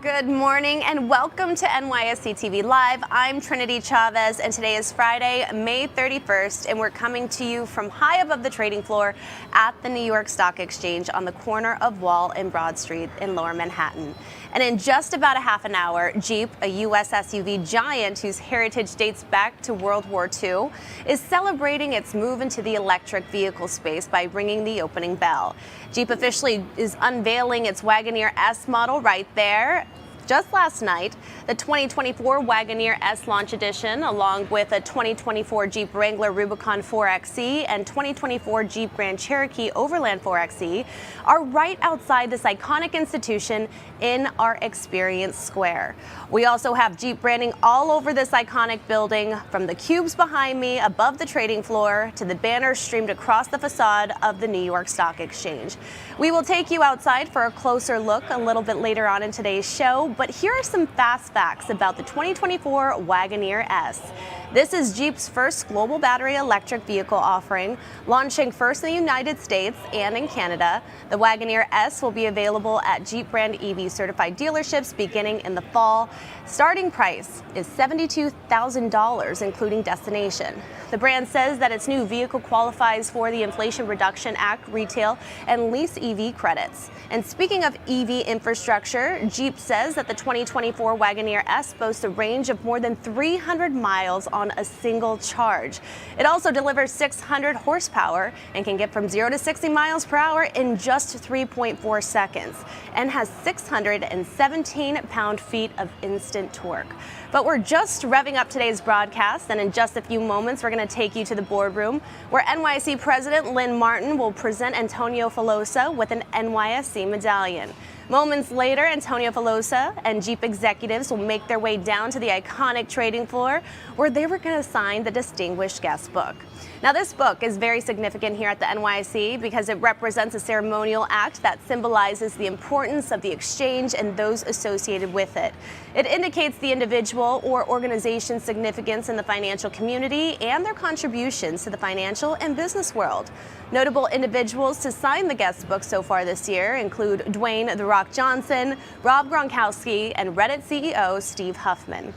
Good morning and welcome to NYSE TV Live. I'm Trinity Chavez and today is Friday, May 31st, and we're coming to you from high above the trading floor at the New York Stock Exchange on the corner of Wall and Broad Street in Lower Manhattan. And in just about a half an hour, Jeep, a U.S. SUV giant whose heritage dates back to World War II, is celebrating its move into the electric vehicle space by ringing the opening bell. Jeep officially is unveiling its Wagoneer S model right there. Just last night, the 2024 Wagoneer S Launch Edition, along with a 2024 Jeep Wrangler Rubicon 4xe and 2024 Jeep Grand Cherokee Overland 4xe, are right outside this iconic institution in our Experience Square. We also have Jeep branding all over this iconic building, from the cubes behind me above the trading floor to the banners streamed across the facade of the New York Stock Exchange. We will take you outside for a closer look a little bit later on in today's show, but here are some fast facts about the 2024 Wagoneer S. This is Jeep's first global battery electric vehicle offering, launching first in the United States and in Canada. The Wagoneer S will be available at Jeep brand EV certified dealerships beginning in the fall. Starting price is $72,000, including destination. The brand says that its new vehicle qualifies for the Inflation Reduction Act retail and lease EV credits. And speaking of EV infrastructure, Jeep says that the 2024 Wagoneer S boasts a range of more than 300 miles on a single charge. It also delivers 600 horsepower and can get from 0 to 60 miles per hour in just 3.4 seconds and has 617 pound-feet of instant torque. But we're just revving up today's broadcast, and in just a few moments, we're going to take you to the boardroom where NYSE President Lynn Martin will present Antonio Filosa with an NYSE medallion. Moments later, Antonio Filosa and Jeep executives will make their way down to the iconic trading floor where they were going to sign the Distinguished Guest Book. Now, this book is very significant here at the NYSE because it represents a ceremonial act that symbolizes the importance of the exchange and those associated with it. It indicates the individual or organization's significance in the financial community and their contributions to the financial and business world. Notable individuals to sign the guest book so far this year include Dwayne "The Rock" Johnson, Rob Gronkowski, and Reddit CEO Steve Huffman.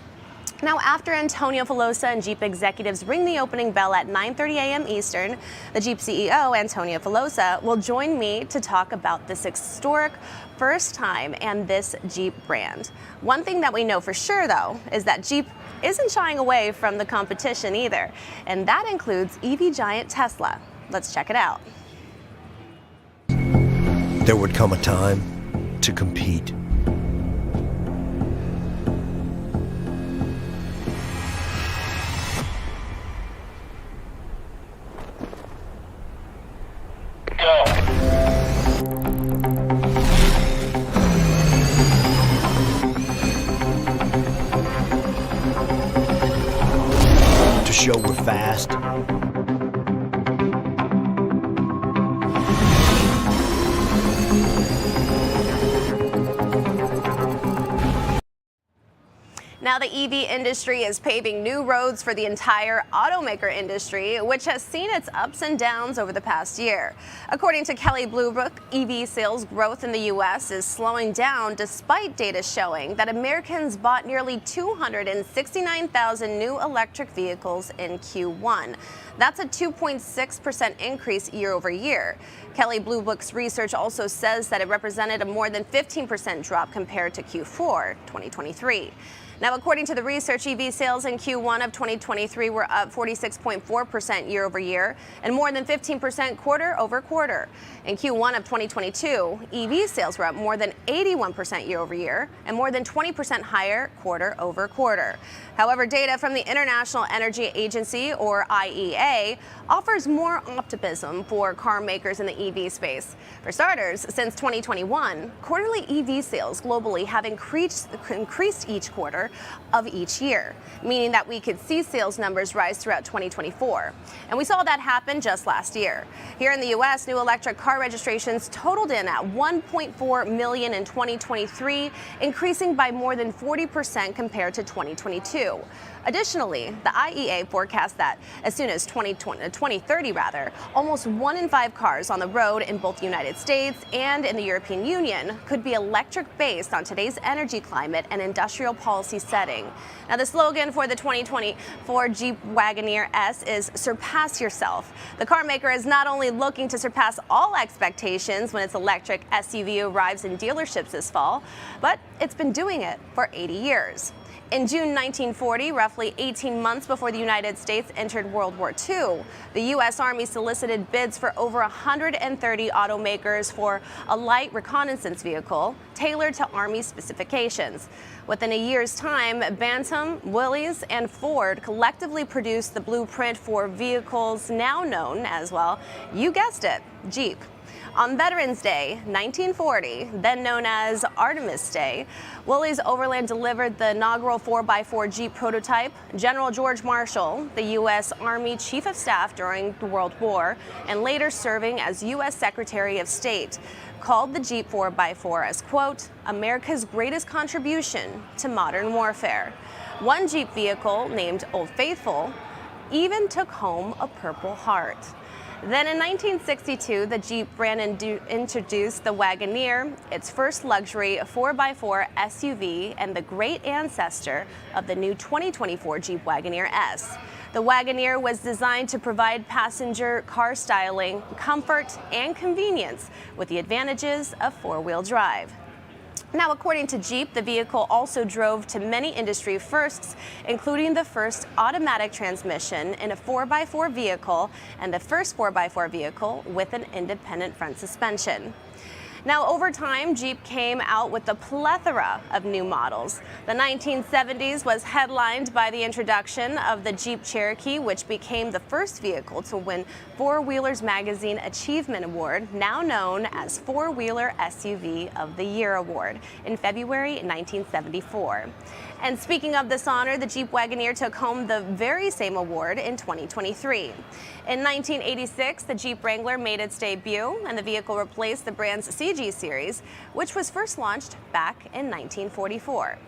Now, after Antonio Filosa and Jeep executives ring the opening bell at 9:30 a.m. Eastern, the Jeep CEO, Antonio Filosa, will join me to talk about this historic first time and this Jeep brand. One thing that we know for sure, though, is that Jeep isn't shying away from the competition either, and that includes EV giant Tesla. Let's check it out. There would come a time to compete. To show we're fast. Now, the EV industry is paving new roads for the entire automaker industry, which has seen its ups and downs over the past year. According to Kelley Blue Book, EV sales growth in the U.S. is slowing down despite data showing that Americans bought nearly 269,000 new electric vehicles in Q1. That's a 2.6% increase year over year. Kelley Blue Book's research also says that it represented a more than 15% drop compared to Q4 2023. Now, according to the research, EV sales in Q1 of 2023 were up 46.4% year over year and more than 15% quarter over quarter. In Q1 of 2022, EV sales were up more than 81% year over year and more than 20% higher quarter over quarter. However, data from the International Energy Agency, or IEA, offers more optimism for car makers in the EV space. For starters, since 2021, quarterly EV sales globally have increased each quarter of each year, meaning that we could see sales numbers rise throughout 2024. And we saw that happen just last year. Here in the U.S., new electric car registrations totaled in at 1.4 million in 2023, increasing by more than 40% compared to 2022. Additionally, the IEA forecasts that as soon as 2030, almost 1 in 5 cars on the road in both the United States and in the European Union could be electric based on today's energy climate and industrial policy setting. Now, the slogan for the 2024 Jeep Wagoneer S is "Surpass Yourself." The car maker is not only looking to surpass all expectations when its electric SUV arrives in dealerships this fall, but it's been doing it for 80 years. In June 1940, roughly 18 months before the United States entered World War II, the U.S. Army solicited bids for over 130 automakers for a light reconnaissance vehicle tailored to Army specifications. Within a year's time, Bantam, Willys, and Ford collectively produced the blueprint for vehicles now known as, well, you guessed it, Jeep. On Veterans Day, 1940, then known as Artemis Day, Willys Overland delivered the inaugural 4x4 Jeep prototype. General George Marshall, the U.S. Army Chief of Staff during the World War and later serving as U.S. Secretary of State, called the Jeep 4x4 as, quote, America's greatest contribution to modern warfare. One Jeep vehicle, named Old Faithful, even took home a Purple Heart. Then in 1962, the Jeep brand introduced the Wagoneer, its first luxury 4x4 SUV and the great ancestor of the new 2024 Jeep Wagoneer S. The Wagoneer was designed to provide passenger car styling, comfort, and convenience with the advantages of four-wheel drive. Now, according to Jeep, the vehicle also drove to many industry firsts, including the first automatic transmission in a 4x4 vehicle and the first 4x4 vehicle with an independent front suspension. Now, over time, Jeep came out with a plethora of new models. The 1970s was headlined by the introduction of the Jeep Cherokee, which became the first vehicle to win Four Wheelers Magazine Achievement Award, now known as Four Wheeler SUV of the Year Award, in February 1974. And speaking of this honor, the Jeep Wagoneer took home the very same award in 2023. In 1986, the Jeep Wrangler made its debut, and the vehicle replaced the brand's CG series, which was first launched back in 1944.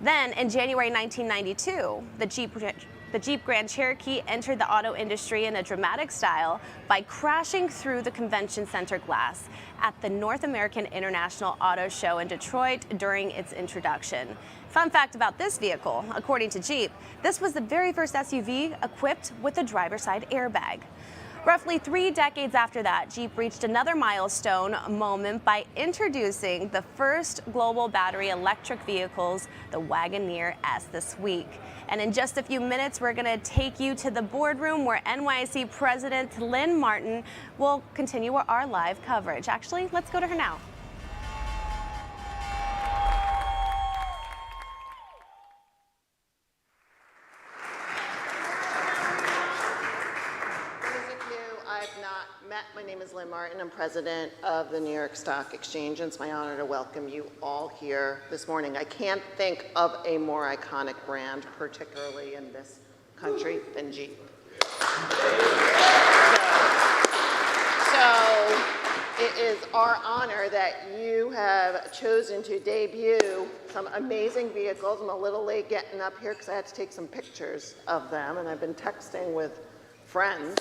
Then, in January 1992, the Jeep Grand Cherokee entered the auto industry in a dramatic style by crashing through the convention center glass at the North American International Auto Show in Detroit during its introduction. Fun fact about this vehicle, according to Jeep, this was the very first SUV equipped with a driver's side airbag. Roughly 3 decades after that, Jeep reached another milestone moment by introducing the first global battery electric vehicles, the Wagoneer S, this week. And in just a few minutes, we're going to take you to the boardroom where NYSE President Lynn Martin will continue our live coverage. Actually, let's go to her now. My name is Lynn Martin. I'm president of the New York Stock Exchange, and it's my honor to welcome you all here this morning. I can't think of a more iconic brand, particularly in this country, than Jeep. So it is our honor that you have chosen to debut some amazing vehicles. I'm a little late getting up here because I had to take some pictures of them, and I've been texting with friends.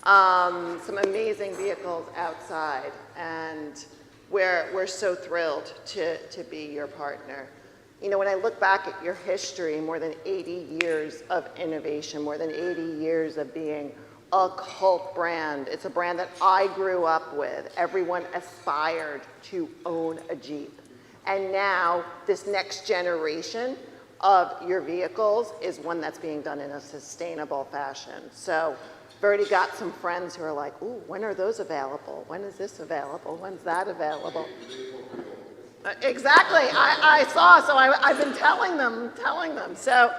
Some amazing vehicles outside, and we're so thrilled to be your partner. You know, when I look back at your history, more than 80 years of innovation, more than 80 years of being a cult brand. It's a brand that I grew up with. Everyone aspired to own a Jeep. And now this next generation of your vehicles is one that's being done in a sustainable fashion. So I've already got some friends who are like, ooh, when are those available? When is this available? When's that available? Exactly, I saw, so I've been telling them. So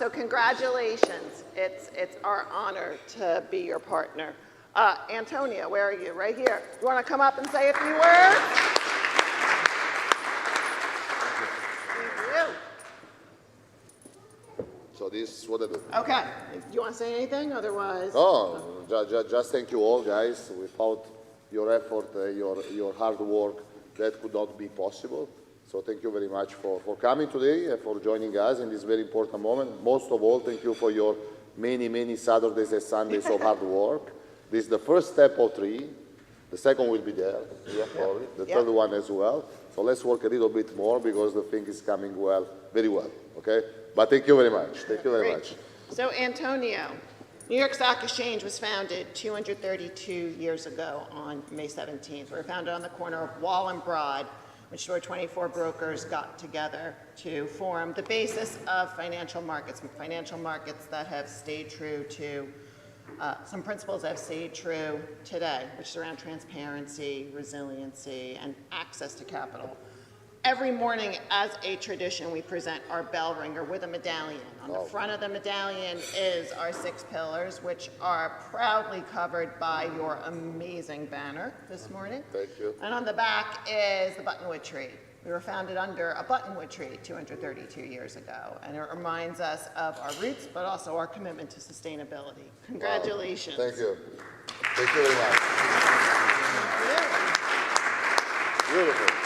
congratulations. It's our honor to be your partner. Antonia, where are you? Right here. You want to come up and say a few words? Thank you. So this is what I do. Okay. Do you want to say anything? Otherwise. Oh, just thank you all, guys. Without your effort, your hard work, that could not be possible. So thank you very much for coming today and for joining us in this very important moment. Most of all, thank you for your many Saturdays and Sundays of hard work. This is the first step of 3. The second will be there, probably. The third one as well. So let's work a little bit more because the thing is coming well, very well, okay? But thank you very much. Thank you very much. So Antonio, New York Stock Exchange was founded 232 years ago on May 17th. We were founded on the corner of Wall and Broad, which where 24 brokers got together to form the basis of financial markets that have stayed true to some principles that have stayed true today, which is around transparency, resiliency, and access to capital. Every morning, as a tradition, we present our bell ringer with a medallion. On the front of the medallion is our 6 pillars, which are proudly covered by your amazing banner this morning. Thank you. And on the back is the buttonwood tree. We were founded under a buttonwood tree 232 years ago, and it reminds us of our roots, but also our commitment to sustainability. Congratulations. Thank you. Thank you very much. Beautiful.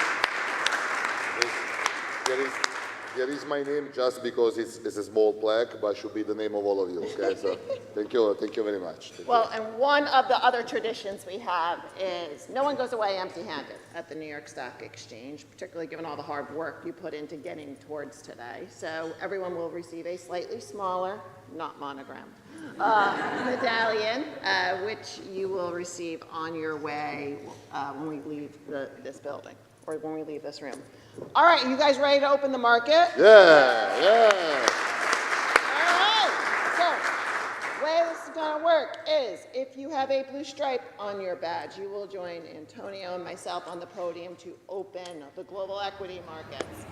There is my name just because it's a small plaque, but should be the name of all of you, okay? So thank you very much. Well, and one of the other traditions we have is no one goes away empty-handed at the New York Stock Exchange, particularly given all the hard work you put into getting towards today. So everyone will receive a slightly smaller, not monogrammed, medallion, which you will receive on your way when we leave this building, or when we leave this room. All right, you guys ready to open the market? Yeah. All right. So, the way this is going to work is if you have a blue stripe on your badge, you will join Antonio and myself on the podium to open the global equity markets.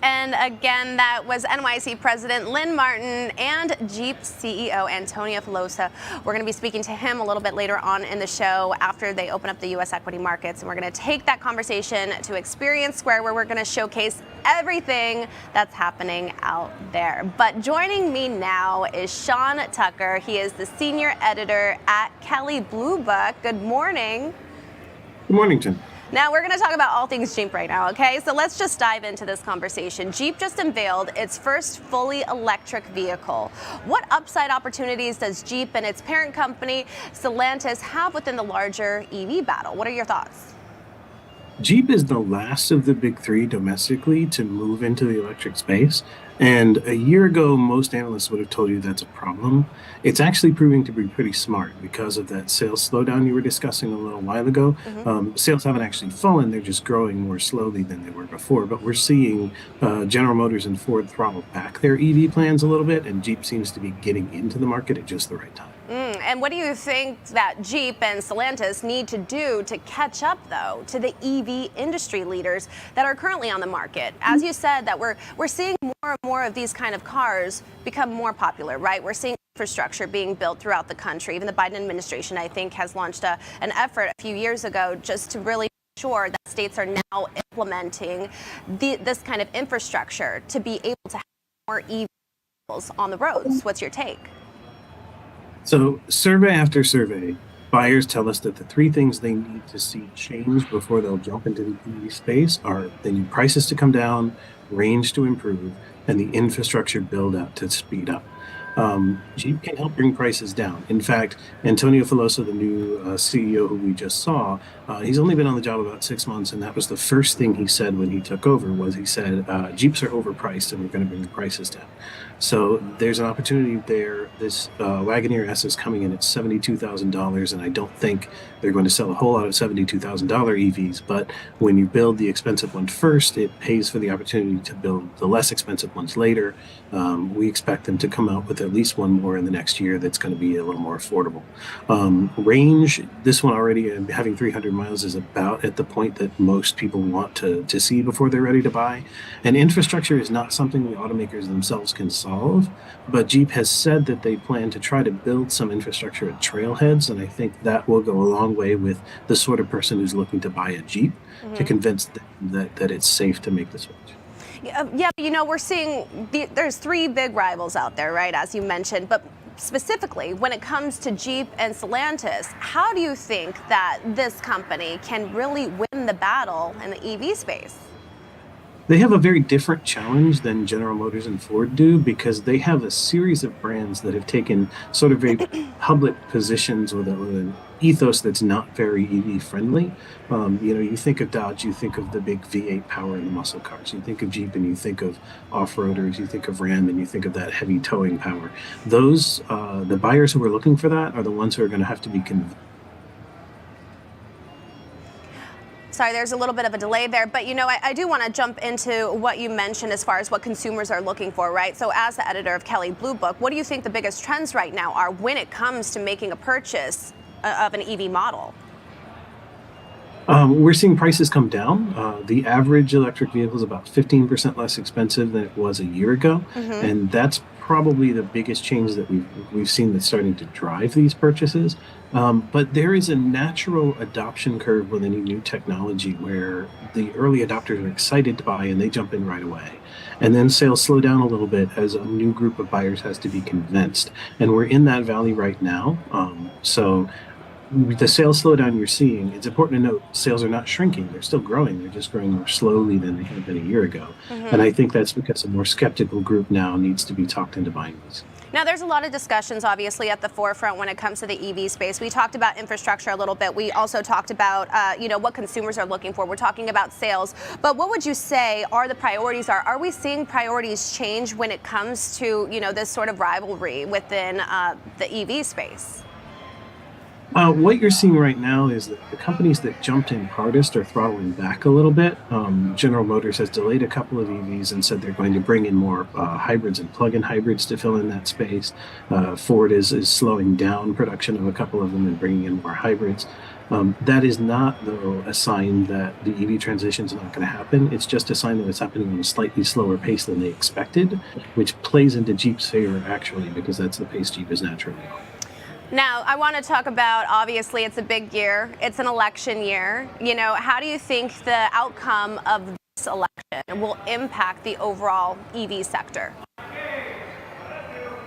And again, that was NYSE President Lynn Martin and Jeep CEO Antonio Filosa. We're going to be speaking to him a little bit later on in the show after they open up the U.S. equity markets. And we're going to take that conversation to Experience Square, where we're going to showcase everything that's happening out there. But joining me now is Sean Tucker. He is the senior editor at Kelley Blue Book. Good morning. Good morning, Jen. Now we're going to talk about all things Jeep right now, okay? So let's just dive into this conversation. Jeep just unveiled its first fully electric vehicle. What upside opportunities does Jeep and its parent company, Stellantis, have within the larger EV battle? What are your thoughts? Jeep is the last of the big 3 domestically to move into the electric space. And a year ago, most analysts would have told you that's a problem. It's actually proving to be pretty smart because of that sales slowdown you were discussing a little while ago. Sales haven't actually fallen. They're just growing more slowly than they were before. But we're seeing General Motors and Ford throttle back their EV plans a little bit, and Jeep seems to be getting into the market at just the right time. And what do you think that Jeep and Stellantis need to do to catch up, though, to the EV industry leaders that are currently on the market? As you said, that we're seeing more and more of these kind of cars become more popular, right? We're seeing infrastructure being built throughout the country. Even the Biden administration, I think, has launched an effort a few years ago just to really make sure that states are now implementing this kind of infrastructure to be able to have more EV vehicles on the roads. What's your take? So survey after survey, buyers tell us that the 3 things they need to see change before they'll jump into the EV space are they need prices to come down, range to improve, and the infrastructure build out to speed up. Jeep can help bring prices down. In fact, Antonio Filosa, the new CEO who we just saw, he's only been on the job about 6 months, and that was the first thing he said when he took over. Was he said Jeeps are overpriced and we're going to bring the prices down. So there's an opportunity there. This Wagoneer S is coming in at $72,000, and I don't think they're going to sell a whole lot of $72,000 EVs. But when you build the expensive one first, it pays for the opportunity to build the less expensive ones later. We expect them to come out with at least one more in the next year that's going to be a little more affordable. Range, this one already having 300 miles is about at the point that most people want to see before they're ready to buy. And infrastructure is not something the automakers themselves can solve, but Jeep has said that they plan to try to build some infrastructure at trailheads, and I think that will go a long way with the sort of person who's looking to buy a Jeep to convince them that it's safe to make the switch. Yeah, you know, we're seeing there's 3 big rivals out there, right, as you mentioned, but specifically when it comes to Jeep and Stellantis, how do you think that this company can really win the battle in the EV space? They have a very different challenge than General Motors and Ford do because they have a series of brands that have taken sort of very public positions with an ethos that's not very EV friendly. You think of Dodge, you think of the big V8 power in the muscle cars. You think of Jeep and you think of off-roaders, you think of Ram and you think of that heavy towing power. Those, the buyers who are looking for that are the ones who are going to have to be convinced. Sorry, there's a little bit of a delay there, but I do want to jump into what you mentioned as far as what consumers are looking for, right? So as the editor of Kelley Blue Book, what do you think the biggest trends right now are when it comes to making a purchase of an EV model? We're seeing prices come down. The average electric vehicle is about 15% less expensive than it was a year ago, and that's probably the biggest change that we've seen that's starting to drive these purchases. But there is a natural adoption curve with any new technology where the early adopters are excited to buy and they jump in right away. And then sales slow down a little bit as a new group of buyers has to be convinced. And we're in that valley right now. So the sales slowdown you're seeing, it's important to note sales are not shrinking. They're still growing. They're just growing more slowly than they had been a year ago. And I think that's because a more skeptical group now needs to be talked into buying these. Now, there's a lot of discussions, obviously, at the forefront when it comes to the EV space. We talked about infrastructure a little bit. We also talked about, what consumers are looking for. We're talking about sales. But what would you say are the priorities? Are we seeing priorities change when it comes to, this sort of rivalry within the EV space? What you're seeing right now is that the companies that jumped in hardest are throttling back a little bit. General Motors has delayed a couple of EVs and said they're going to bring in more hybrids and plug-in hybrids to fill in that space. Ford is slowing down production of a couple of them and bringing in more hybrids. That is not, though, a sign that the EV transition is not going to happen. It's just a sign that it's happening on a slightly slower pace than they expected, which plays into Jeep's favor, actually, because that's the pace Jeep is naturally on. Now, I want to talk about, obviously, it's a big year. It's an election year. How do you think the outcome of this election will impact the overall EV sector?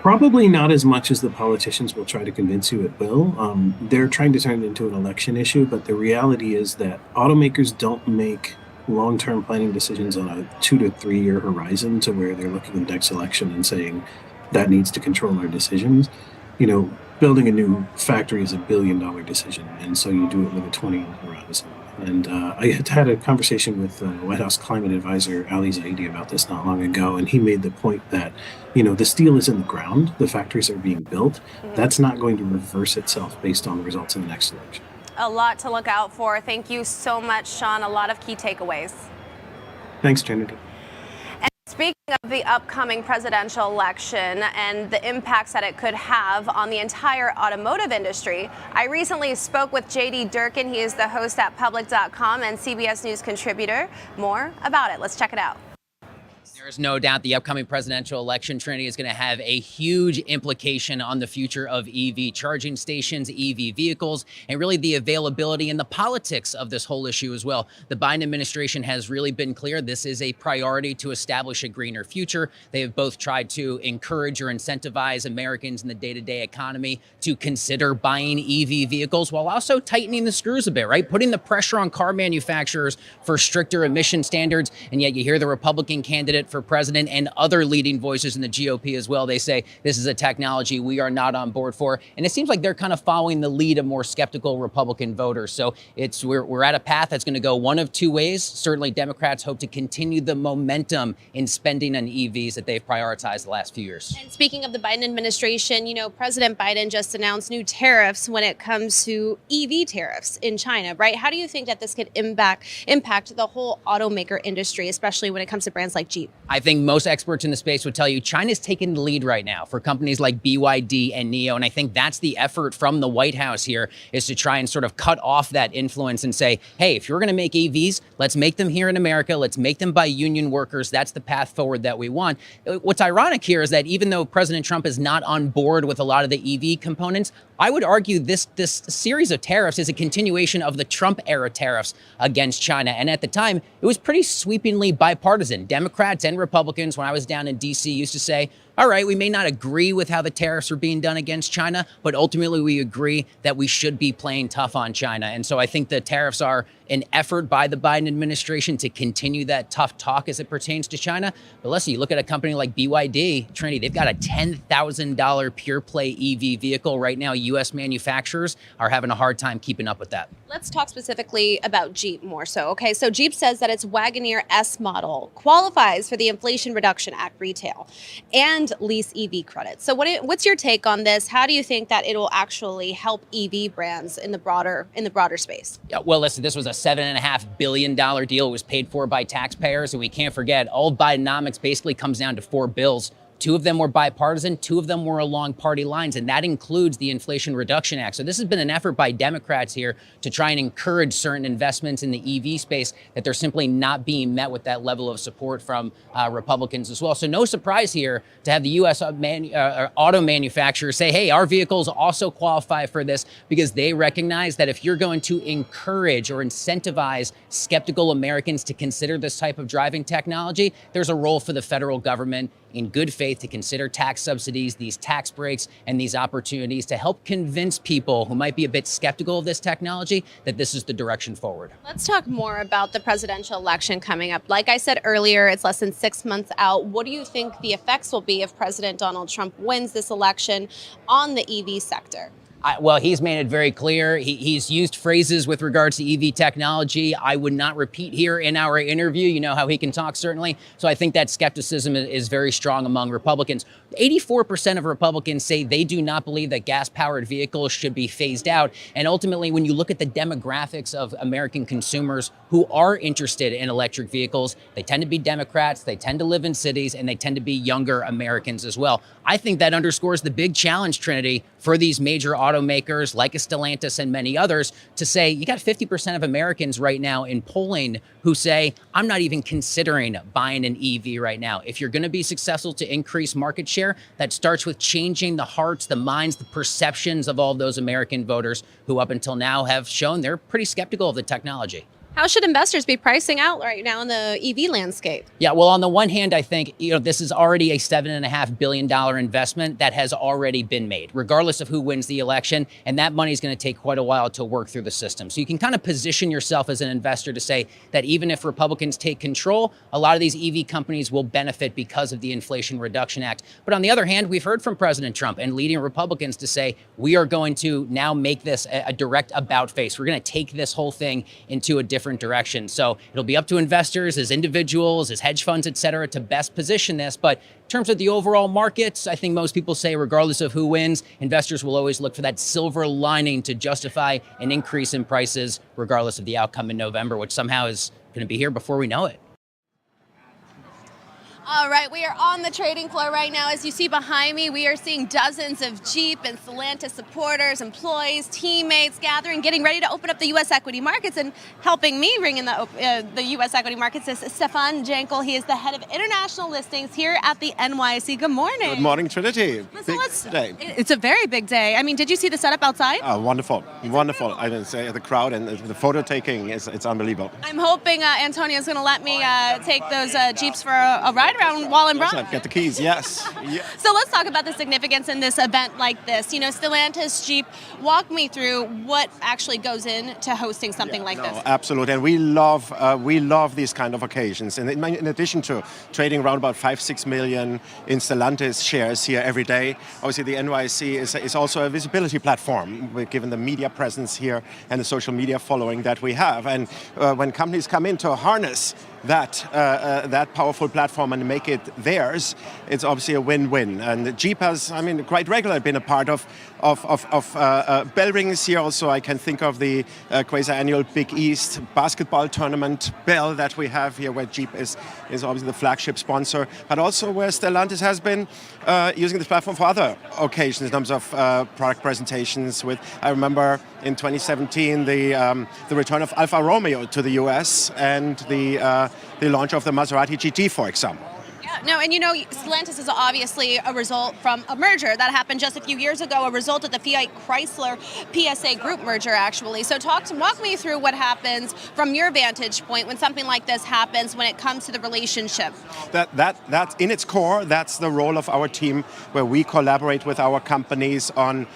Probably not as much as the politicians will try to convince you it will. They're trying to turn it into an election issue, but the reality is that automakers don't make long-term planning decisions on a 2 to 3 year horizon to where they're looking at the next election and saying that needs to control our decisions. Building a new factory is $1 billion decision, and so you do it with a 20-year horizon. And I had a conversation with White House climate advisor Ali Zaidi about this not long ago, and he made the point that, the steel is in the ground, the factories are being built. That's not going to reverse itself based on the results in the next election. A lot to look out for. Thank you so much, Sean. A lot of key takeaways. Thanks, Trinity. Speaking of the upcoming presidential election and the impacts that it could have on the entire automotive industry, I recently spoke with JD Durkin. He is the host at Public.com and CBS News contributor. More about it. Let's check it out. There's no doubt the upcoming presidential election, Trinity, is going to have a huge implication on the future of EV charging stations, EV vehicles, and really the availability and the politics of this whole issue as well. The Biden administration has really been clear this is a priority to establish a greener future. They have both tried to encourage or incentivize Americans in the day-to-day economy to consider buying EV vehicles while also tightening the screws a bit, right? Putting the pressure on car manufacturers for stricter emission standards. And yet you hear the Republican candidate for president and other leading voices in the GOP as well. They say this is a technology we are not on board for. And it seems like they're kind of following the lead of more skeptical Republican voters. So we're at a path that's going to go one of two ways. Certainly Democrats hope to continue the momentum in spending on EVs that they've prioritized the last few years. And speaking of the Biden administration, President Biden just announced new tariffs when it comes to EV tariffs in China, right? How do you think that this could impact the whole automaker industry, especially when it comes to brands like Jeep? I think most experts in the space would tell you China's taking the lead right now for companies like BYD and NIO. And I think that's the effort from the White House here, is to try and sort of cut off that influence and say, hey, if you're going to make EVs, let's make them here in America. Let's make them by union workers. That's the path forward that we want. What's ironic here is that even though President Trump is not on board with a lot of the EV components, I would argue this series of tariffs is a continuation of the Trump era tariffs against China. And at the time, it was pretty sweepingly bipartisan. Democrats and Republicans, when I was down in D.C., used to say, all right, we may not agree with how the tariffs are being done against China, but ultimately we agree that we should be playing tough on China. And so I think the tariffs are an effort by the Biden administration to continue that tough talk as it pertains to China. But listen, you look at a company like BYD, Trinity, they've got a $10,000 pure play EV vehicle right now. U.S. manufacturers are having a hard time keeping up with that. Let's talk specifically about Jeep more so. Okay, so Jeep says that its Wagoneer S model qualifies for the Inflation Reduction Act retail and lease EV credits. So what's your take on this? How do you think that it will actually help EV brands in the broader space? Yeah, well, listen, this was a $7.5 billion deal. It was paid for by taxpayers, and we can't forget, all Bidenomics basically comes down to 4 bills. 2 of them were bipartisan, 2 of them were along party lines, and that includes the Inflation Reduction Act. So this has been an effort by Democrats here to try and encourage certain investments in the EV space that they're simply not being met with that level of support from Republicans as well. So no surprise here to have the U.S. auto manufacturers say, hey, our vehicles also qualify for this, because they recognize that if you're going to encourage or incentivize skeptical Americans to consider this type of driving technology, there's a role for the federal government in good faith to consider tax subsidies, these tax breaks, and these opportunities to help convince people who might be a bit skeptical of this technology that this is the direction forward. Let's talk more about the presidential election coming up. Like I said earlier, it's less than 6 months out. What do you think the effects will be if President Donald Trump wins this election on the EV sector? Well, he's made it very clear. He's used phrases with regards to EV technology I would not repeat here in our interview. You know how he can talk, certainly. So I think that skepticism is very strong among Republicans. 84% of Republicans say they do not believe that gas-powered vehicles should be phased out. And ultimately, when you look at the demographics of American consumers who are interested in electric vehicles, they tend to be Democrats, they tend to live in cities, and they tend to be younger Americans as well. I think that underscores the big challenge, Trinity, for these major automakers like a Stellantis and many others to say you got 50% of Americans right now in polling who say, I'm not even considering buying an EV right now. If you're going to be successful to increase market share, that starts with changing the hearts, the minds, the perceptions of all those American voters who up until now have shown they're pretty skeptical of the technology. How should investors be pricing out right now in the EV landscape? Yeah, well, on the one hand, I think this is already a $7.5 billion investment that has already been made, regardless of who wins the election. And that money is going to take quite a while to work through the system. So you can kind of position yourself as an investor to say that even if Republicans take control, a lot of these EV companies will benefit because of the Inflation Reduction Act. But on the other hand, we've heard from President Trump and leading Republicans to say, we are going to now make this a direct about face. We're going to take this whole thing into a different direction. So it'll be up to investors as individuals, as hedge funds, et cetera, to best position this. But in terms of the overall markets, I think most people say regardless of who wins, investors will always look for that silver lining to justify an increase in prices regardless of the outcome in November, which somehow is going to be here before we know it. All right, we are on the trading floor right now. As you see behind me, we are seeing dozens of Jeep and Stellantis supporters, employees, teammates gathering, getting ready to open up the U.S. equity markets. And helping me ring in the U.S. equity markets is Stefan Jankel. He is the head of international listings here at the NYSE. Good morning. Good morning, Trinity. Big day. It's a very big day. I mean, did you see the setup outside? Oh, wonderful, wonderful. I didn't say the crowd and the photo taking it's unbelievable. I'm hoping Antonio's going to let me take those Jeeps for a ride around while I'm Yes, I've got the keys, yes. Yeah. So let's talk about the significance in this event like this. You know, Stellantis, Jeep, walk me through what actually goes into hosting something like this. Absolutely, and we love these kind of occasions. And in addition to trading around about 5-6 million in Stellantis shares here every day, obviously the NYSE is also a visibility platform, given the media presence here and the social media following that we have. And when companies come in to harness that powerful platform and make it theirs, it's obviously a win-win. And Jeep has, quite regularly been a part of bell rings here. Also, I can think of the quasi-annual Big East basketball tournament bell that we have here, where Jeep is obviously the flagship sponsor, but also where Stellantis has been using this platform for other occasions in terms of product presentations. I remember in 2017 the return of Alfa Romeo to the US and the launch of the Maserati GT, for example. Yeah, no, and you know, Stellantis is obviously a result from a merger that happened just a few years ago, a result of the Fiat Chrysler PSA Group merger, actually. So walk me through what happens from your vantage point when something like this happens when it comes to the relationship. That in its core, that's the role of our team, where we collaborate with our companies on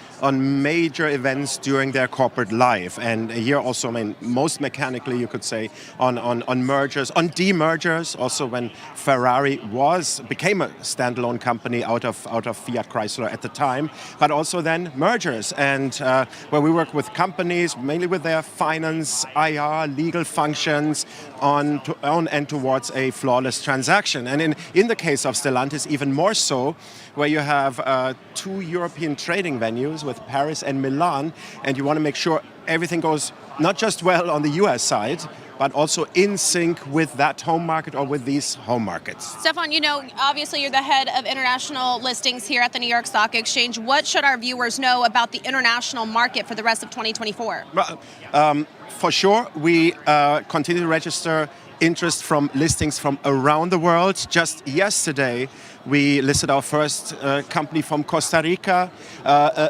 major events during their corporate life. And here also, I mean, most mechanically, you could say, on mergers, on demergers, also when Ferrari became a standalone company out of Fiat Chrysler at the time, but also then mergers, and where we work with companies, mainly with their finance, IR, legal functions, on and towards a flawless transaction. And in the case of Stellantis, even more so, where you have 2 European trading venues with Paris and Milan, and you want to make sure everything goes not just well on the US side, but also in sync with that home market or with these home markets. Stefan, you know, obviously you're the head of international listings here at the New York Stock Exchange. What should our viewers know about the international market for the rest of 2024? For sure, we continue to register interest from listings from around the world. Just yesterday, we listed our first company from Costa Rica.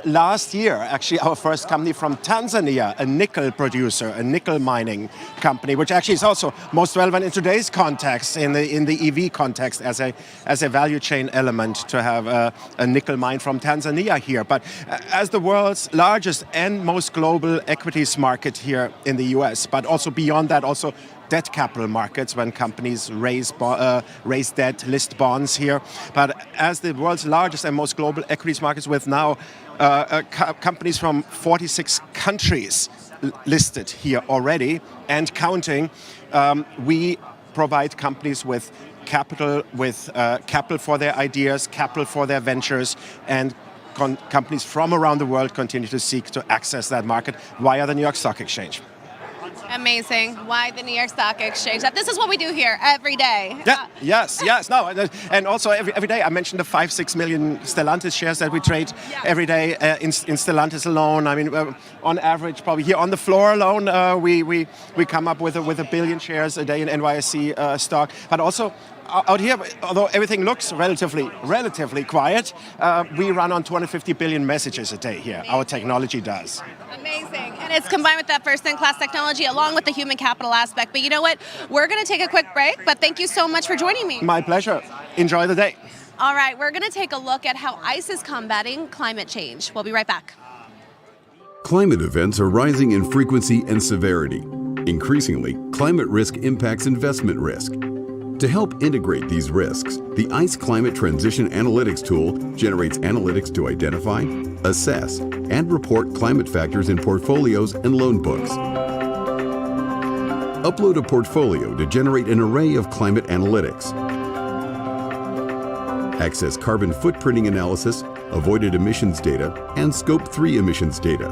Last year, actually, our first company from Tanzania, a nickel producer, a nickel mining company, which actually is also most relevant in today's context, in the EV context, as a value chain element to have a nickel mine from Tanzania here. But as the world's largest and most global equities market here in the US, but also beyond that, also debt capital markets when companies raise debt, list bonds here. But as the world's largest and most global equities markets, with now companies from 46 countries listed here already and counting, we provide companies with capital for their ideas, capital for their ventures, and companies from around the world continue to seek to access that market via the New York Stock Exchange. Amazing. Why the New York Stock Exchange? This is what we do here every day. Yeah, yes. No, and also every day I mentioned the 5-6 million Stellantis shares that we trade every day in Stellantis alone. I mean, on average, probably here on the floor alone, we come up with a billion shares a day in NYSE stock. But also out here, although everything looks relatively quiet, we run on 250 billion messages a day here. Our technology does. Amazing. And it's combined with that first-in-class technology along with the human capital aspect. But you know what? We're going to take a quick break, but thank you so much for joining me. My pleasure. Enjoy the day. All right, we're going to take a look at how ICE is combating climate change. We'll be right back. Climate events are rising in frequency and severity. Increasingly, climate risk impacts investment risk. To help integrate these risks, the ICE Climate Transition Analytics tool generates analytics to identify, assess, and report climate factors in portfolios and loan books. Upload a portfolio to generate an array of climate analytics. Access carbon footprinting analysis, avoided emissions data, and Scope 3 emissions data.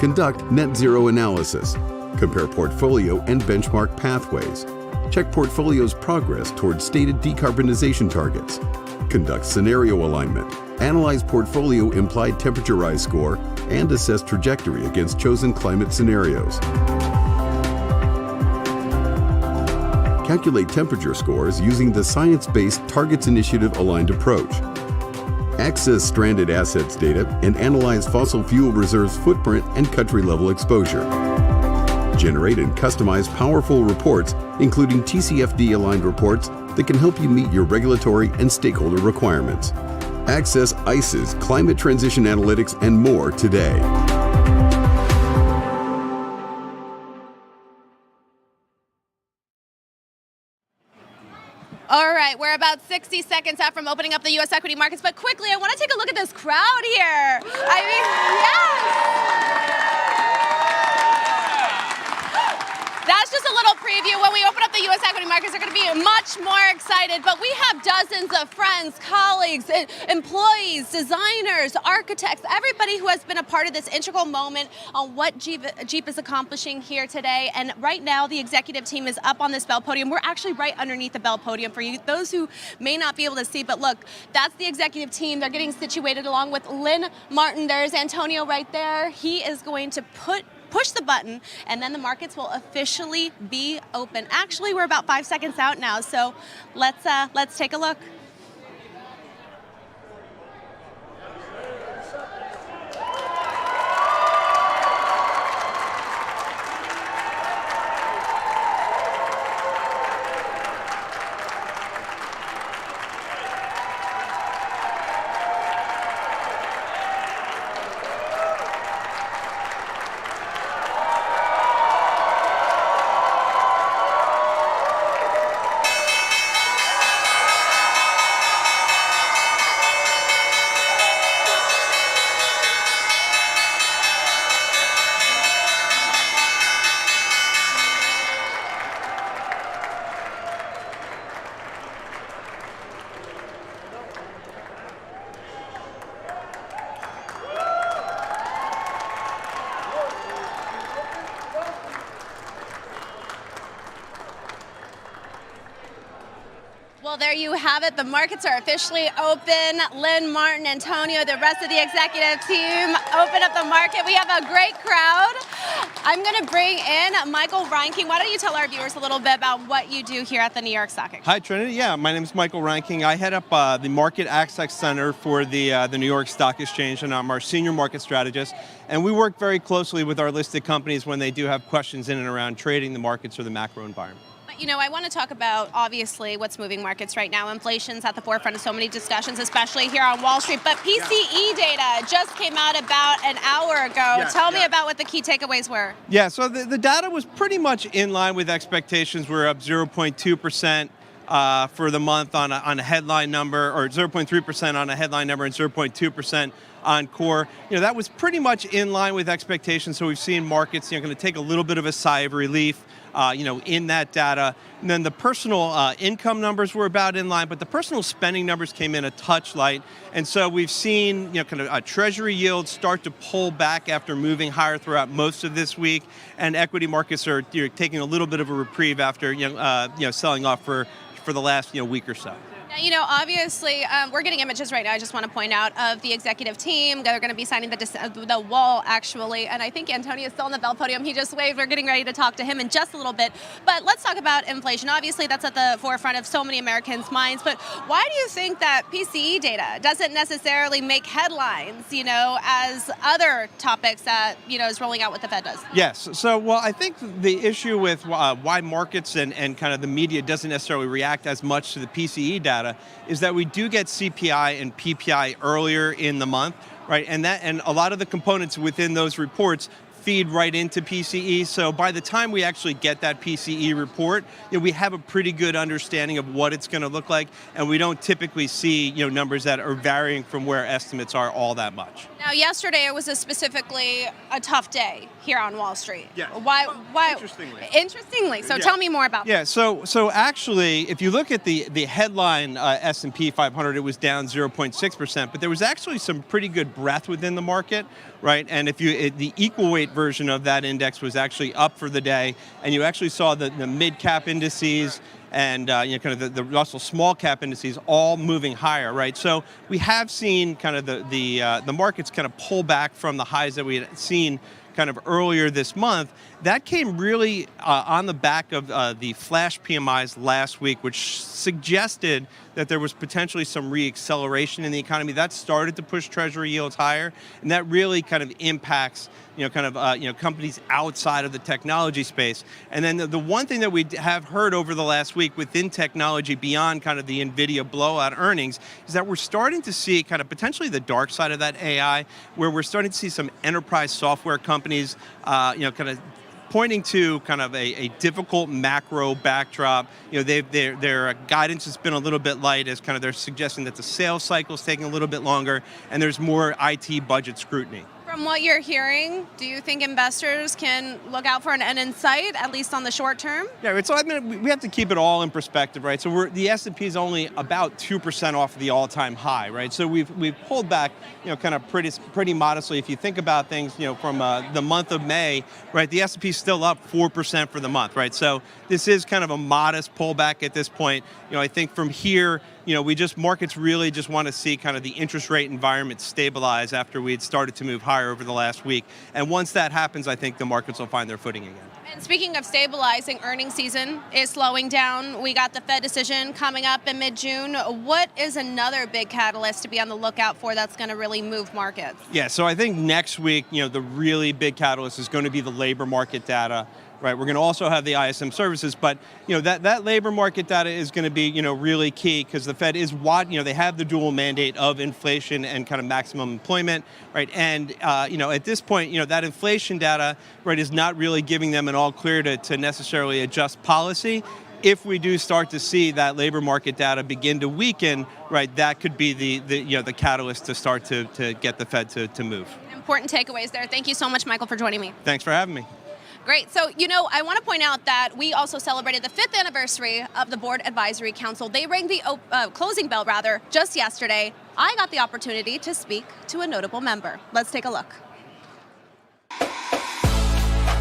Conduct net zero analysis. Compare portfolio and benchmark pathways. Check portfolio's progress towards stated decarbonization targets. Conduct scenario alignment. Analyze portfolio implied temperature rise score and assess trajectory against chosen climate scenarios. Calculate temperature scores using the Science-Based Targets Initiative aligned approach. Access stranded assets data and analyze fossil fuel reserves footprint and country-level exposure. Generate and customize powerful reports, including TCFD-aligned reports that can help you meet your regulatory and stakeholder requirements. Access ICE's Climate Transition Analytics and more today. All right, we're about 60 seconds out from opening up the U.S. equity markets, but quickly, I want to take a look at this crowd here. I mean, yes! That's just a little preview. When we open up the U.S. equity markets, they're going to be much more excited. But we have dozens of friends, colleagues, employees, designers, architects, everybody who has been a part of this integral moment on what Jeep is accomplishing here today. And right now, the executive team is up on this bell podium. We're actually right underneath the bell podium for you, those who may not be able to see. But look, that's the executive team. They're getting situated along with Lynn Martin. There's Antonio right there. He is going to put push the button, and then the markets will officially be open. Actually, we're about 5 seconds out now, so let's take a look. Well, there you have it. The markets are officially open. Lynn, Martin, Antonio, the rest of the executive team open up the market. We have a great crowd. I'm going to bring in Michael Reinking. Why don't you tell our viewers a little bit about what you do here at the New York Stock Exchange? Hi, Trinity. Yeah, my name is Michael Reinking. I head up the Market Access Center for the New York Stock Exchange, and I'm our senior market strategist. And we work very closely with our listed companies when they do have questions in and around trading the markets or the macro environment. You know, I want to talk about, obviously, what's moving markets right now. Inflation's at the forefront of so many discussions, especially here on Wall Street. But PCE data just came out about an hour ago. Tell me about what the key takeaways were. Yeah, so the data was pretty much in line with expectations. We're up 0.2% for the month on a headline number, or 0.3% on a headline number and 0.2% on core. You know, that was pretty much in line with expectations. So we've seen markets, going to take a little bit of a sigh of relief. In that data. And then the personal income numbers were about in line, but the personal spending numbers came in a touch light. And so we've seen, kind of treasury yields start to pull back after moving higher throughout most of this week. And equity markets are taking a little bit of a reprieve after, selling off for the last, week or so. Now, obviously, we're getting images right now, I just want to point out, of the executive team. They're going to be signing the wall, actually. And I think Antonio is still on the bell podium. He just waved. We're getting ready to talk to him in just a little bit. But let's talk about inflation. Obviously, that's at the forefront of so many Americans' minds. But why do you think that PCE data doesn't necessarily make headlines, as other topics that, is rolling out what the Fed does? Yes. So, well, I think the issue with why markets and kind of the media doesn't necessarily react as much to the PCE data is that we do get CPI and PPI earlier in the month, right? And a lot of the components within those reports feed right into PCE. So by the time we actually get that PCE report, we have a pretty good understanding of what it's going to look like, and we don't typically see numbers that are varying from where estimates are all that much. Now, yesterday it was specifically a tough day here on Wall Street. Yeah. Why? Interestingly. So tell me more about that. Yeah. So actually, if you look at the headline S&P 500, it was down 0.6%, but there was actually some pretty good breadth within the market, right? And the equal weight version of that index was actually up for the day, and you actually saw the mid-cap indices and kind of the Russell small cap indices all moving higher, right? So we have seen kind of the markets kind of pull back from the highs that we had seen kind of earlier this month. That came really on the back of the flash PMIs last week, which suggested that there was potentially some reacceleration in the economy. That started to push treasury yields higher, and that really kind of impacts companies outside of the technology space. And then the one thing that we have heard over the last week within technology, beyond kind of the NVIDIA blowout earnings, is that we're starting to see kind of potentially the dark side of that AI, where we're starting to see some enterprise software companies, kind of pointing to kind of a difficult macro backdrop. Their guidance has been a little bit light, as kind of they're suggesting that the sales cycle is taking a little bit longer, and there's more IT budget scrutiny. From what you're hearing, do you think investors can look out for an end in sight, at least on the short term? Yeah, so we have to keep it all in perspective, right? So the S&P is only about 2% off the all-time high, right? So we've pulled back, kind of pretty modestly. If you think about things, from the month of May, right? The S&P is still up 4% for the month, right? So this is kind of a modest pullback at this point. I think from here, markets really just want to see kind of the interest rate environment stabilize after we had started to move higher over the last week. And once that happens, I think the markets will find their footing again. And speaking of stabilizing, earnings season is slowing down. We got the Fed decision coming up in mid-June. What is another big catalyst to be on the lookout for that's going to really move markets? Yeah, so I think next week, the really big catalyst is going to be the labor market data. Right, we're going to also have the ISM services, but that labor market data is going to be really key because the Fed is they have the dual mandate of inflation and kind of maximum employment, right? And at this point, that inflation data, right, is not really giving them an all clear to necessarily adjust policy. If we do start to see that labor market data begin to weaken, right, that could be the catalyst to start to get the Fed to move. Important takeaways there. Thank you so much, Michael, for joining me. Thanks for having me. Great. So, I want to point out that we also celebrated the 5th anniversary of the Board Advisory Council. They rang the closing bell, just yesterday. I got the opportunity to speak to a notable member. Let's take a look.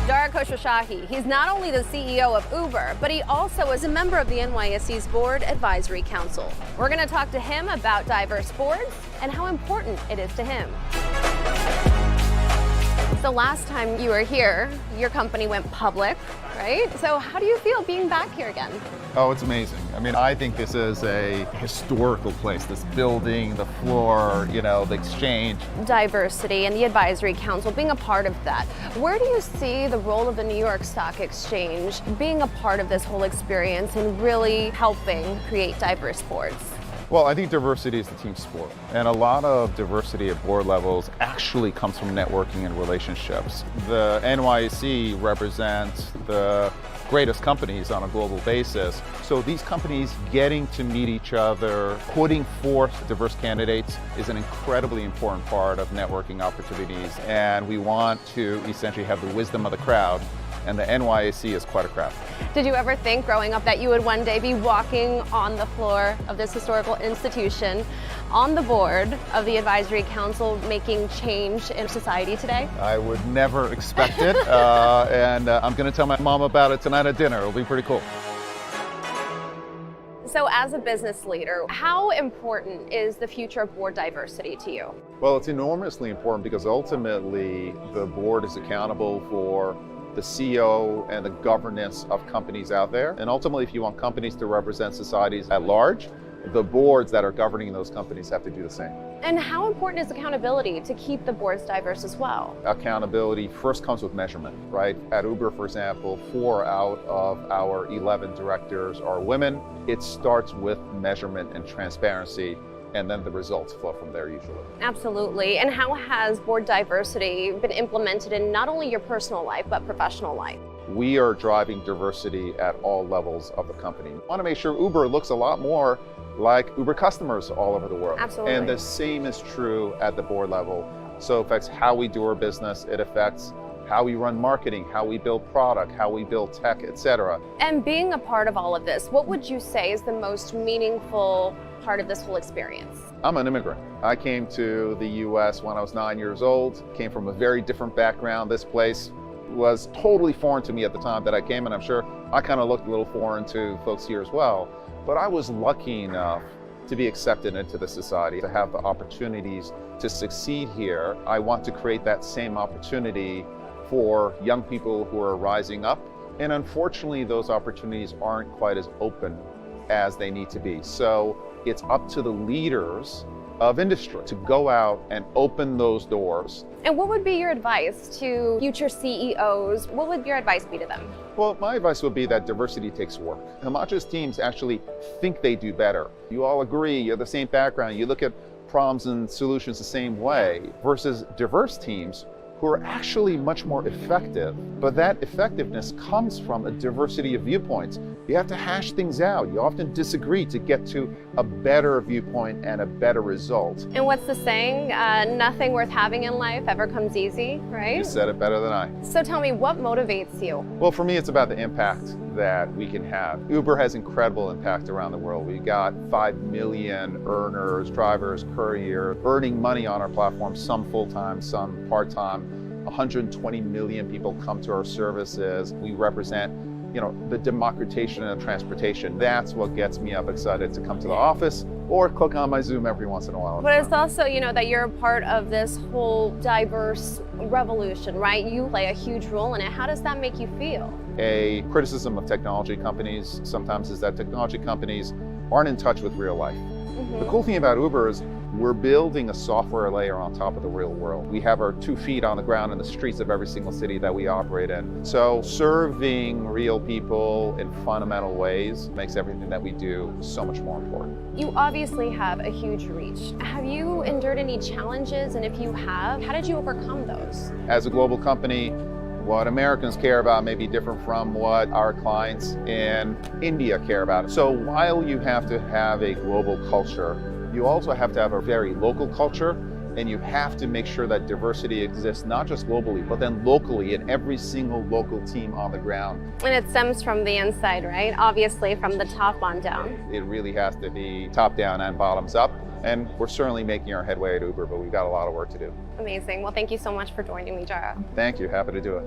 Dara Khosrowshahi, he's not only the CEO of Uber, but he also is a member of the NYSE's Board Advisory Council. We're going to talk to him about diverse boards and how important it is to him. The last time you were here, your company went public, right? So how do you feel being back here again? Oh, it's amazing. I mean, I think this is a historical place. This building, the floor, the exchange. Diversity and the Advisory Council, being a part of that. Where do you see the role of the New York Stock Exchange being a part of this whole experience and really helping create diverse boards? Well, I think diversity is the team sport. And a lot of diversity at board levels actually comes from networking and relationships. The NYSE represents the greatest companies on a global basis. So these companies getting to meet each other, putting forth diverse candidates is an incredibly important part of networking opportunities. And we want to essentially have the wisdom of the crowd. And the NYSE is quite a crowd. Did you ever think growing up that you would one day be walking on the floor of this historical institution, on the board of the Advisory Council, making change in society today? I would never expect it, and I'm going to tell my mom about it tonight at dinner. It'll be pretty cool. So as a business leader, how important is the future of board diversity to you? Well, it's enormously important because ultimately the board is accountable for the CEO and the governance of companies out there. And ultimately, if you want companies to represent societies at large, the boards that are governing those companies have to do the same. And how important is accountability to keep the boards diverse as well? Accountability first comes with measurement, right? At Uber, for example, 4 out of our 11 directors are women. It starts with measurement and transparency, and then the results flow from there usually. Absolutely. And how has board diversity been implemented in not only your personal life, but professional life? We are driving diversity at all levels of the company. We want to make sure Uber looks a lot more like Uber customers all over the world. Absolutely. And the same is true at the board level. So it affects how we do our business. It affects how we run marketing, how we build product, how we build tech, etc. And being a part of all of this, what would you say is the most meaningful part of this whole experience? I'm an immigrant. I came to the US when I was 9 years old, came from a very different background. This place was totally foreign to me at the time that I came, and I'm sure I kind of looked a little foreign to folks here as well. But I was lucky enough to be accepted into the society, to have the opportunities to succeed here. I want to create that same opportunity for young people who are rising up. And unfortunately, those opportunities aren't quite as open as they need to be. So it's up to the leaders of industry to go out and open those doors. And what would be your advice to future CEOs? What would your advice be to them? Well, my advice would be that diversity takes work. Homogeneous teams actually think they do better. You all agree, you have the same background, you look at problems and solutions the same way, versus diverse teams who are actually much more effective. But that effectiveness comes from a diversity of viewpoints. You have to hash things out. You often disagree to get to a better viewpoint and a better result. And what's the saying? Nothing worth having in life ever comes easy, right? You said it better than I. So tell me, what motivates you? Well, for me, it's about the impact that we can have. Uber has incredible impact around the world. We've got 5 million earners, drivers per year, earning money on our platform, some full-time, some part-time. 120 million people come to our services. We represent the democratization of transportation. That's what gets me up excited to come to the office or click on my Zoom every once in a while. But it's also, that you're a part of this whole diverse revolution, right? You play a huge role in it. How does that make you feel? A criticism of technology companies sometimes is that technology companies aren't in touch with real life. The cool thing about Uber is we're building a software layer on top of the real world. We have our 2 feet on the ground in the streets of every single city that we operate in. So serving real people in fundamental ways makes everything that we do so much more important. You obviously have a huge reach. Have you endured any challenges? And if you have, how did you overcome those? As a global company, what Americans care about may be different from what our clients in India care about. So while you have to have a global culture, you also have to have a very local culture, and you have to make sure that diversity exists, not just globally, but then locally in every single local team on the ground. And it stems from the inside, right? Obviously from the top on down. It really has to be top down and bottoms up. And we're certainly making our headway at Uber, but we've got a lot of work to do. Amazing. Well, thank you so much for joining me, Jara. Thank you. Happy to do it.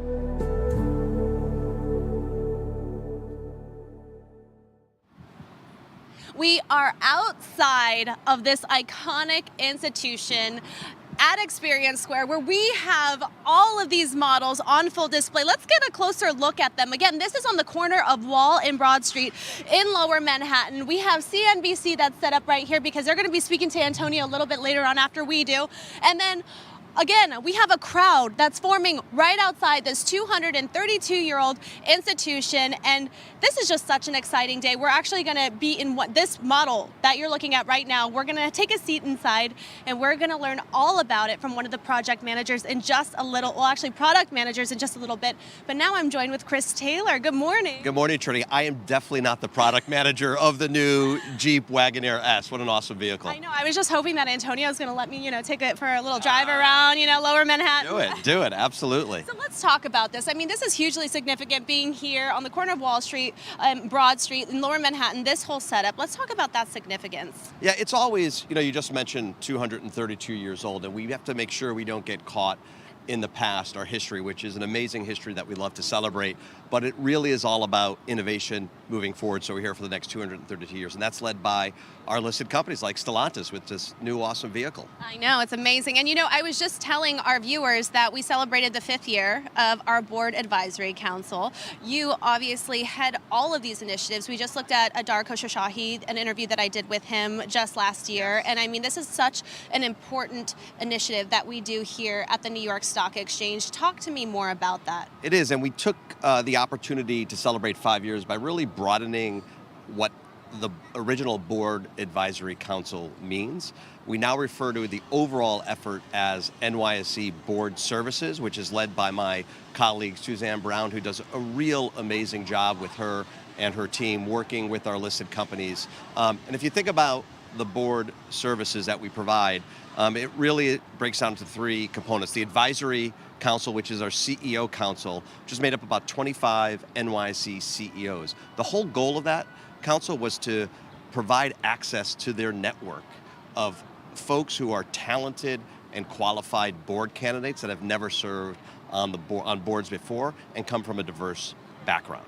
We are outside of this iconic institution at Experience Square, where we have all of these models on full display. Let's get a closer look at them. Again, this is on the corner of Wall and Broad Street in Lower Manhattan. We have CNBC that's set up right here because they're going to be speaking to Antonio a little bit later on after we do. And then again, we have a crowd that's forming right outside this 232-year-old institution, and this is just such an exciting day. We're actually going to be in this model that you're looking at right now. We're going to take a seat inside, and we're going to learn all about it from one of the project managers in just a little, well, actually product managers in just a little bit. But now I'm joined with Chris Taylor. Good morning. Good morning, Trinity. I am definitely not the product manager of the new Jeep Wagoneer S. What an awesome vehicle. I know. I was just hoping that Antonio is going to let me, take it for a little drive around, Lower Manhattan. Do it, absolutely. So let's talk about this. I mean, this is hugely significant being here on the corner of Wall Street, Broad Street in Lower Manhattan, this whole setup. Let's talk about that significance. Yeah, it's always, you just mentioned 232 years old, and we have to make sure we don't get caught in the past, our history, which is an amazing history that we love to celebrate, but it really is all about innovation moving forward. So we're here for the next 232 years, and that's led by our listed companies like Stellantis with this new awesome vehicle. I know, it's amazing. And I was just telling our viewers that we celebrated the 5th year of our board advisory council. You obviously head all of these initiatives. We just looked at Adar Khosrowshahi, an interview that I did with him just last year. And I mean, this is such an important initiative that we do here at the New York Stock Exchange. Talk to me more about that. It is, and we took the opportunity to celebrate 5 years by really broadening what the original board advisory council means. We now refer to the overall effort as NYSE Board Services, which is led by my colleague Suzanne Brown, who does a real amazing job with her and her team working with our listed companies. And if you think about the board services that we provide, it really breaks down to 3 components. The advisory council, which is our CEO council, which is made up of about 25 NYSE CEOs. The whole goal of that council was to provide access to their network of folks who are talented and qualified board candidates that have never served on boards before and come from a diverse background.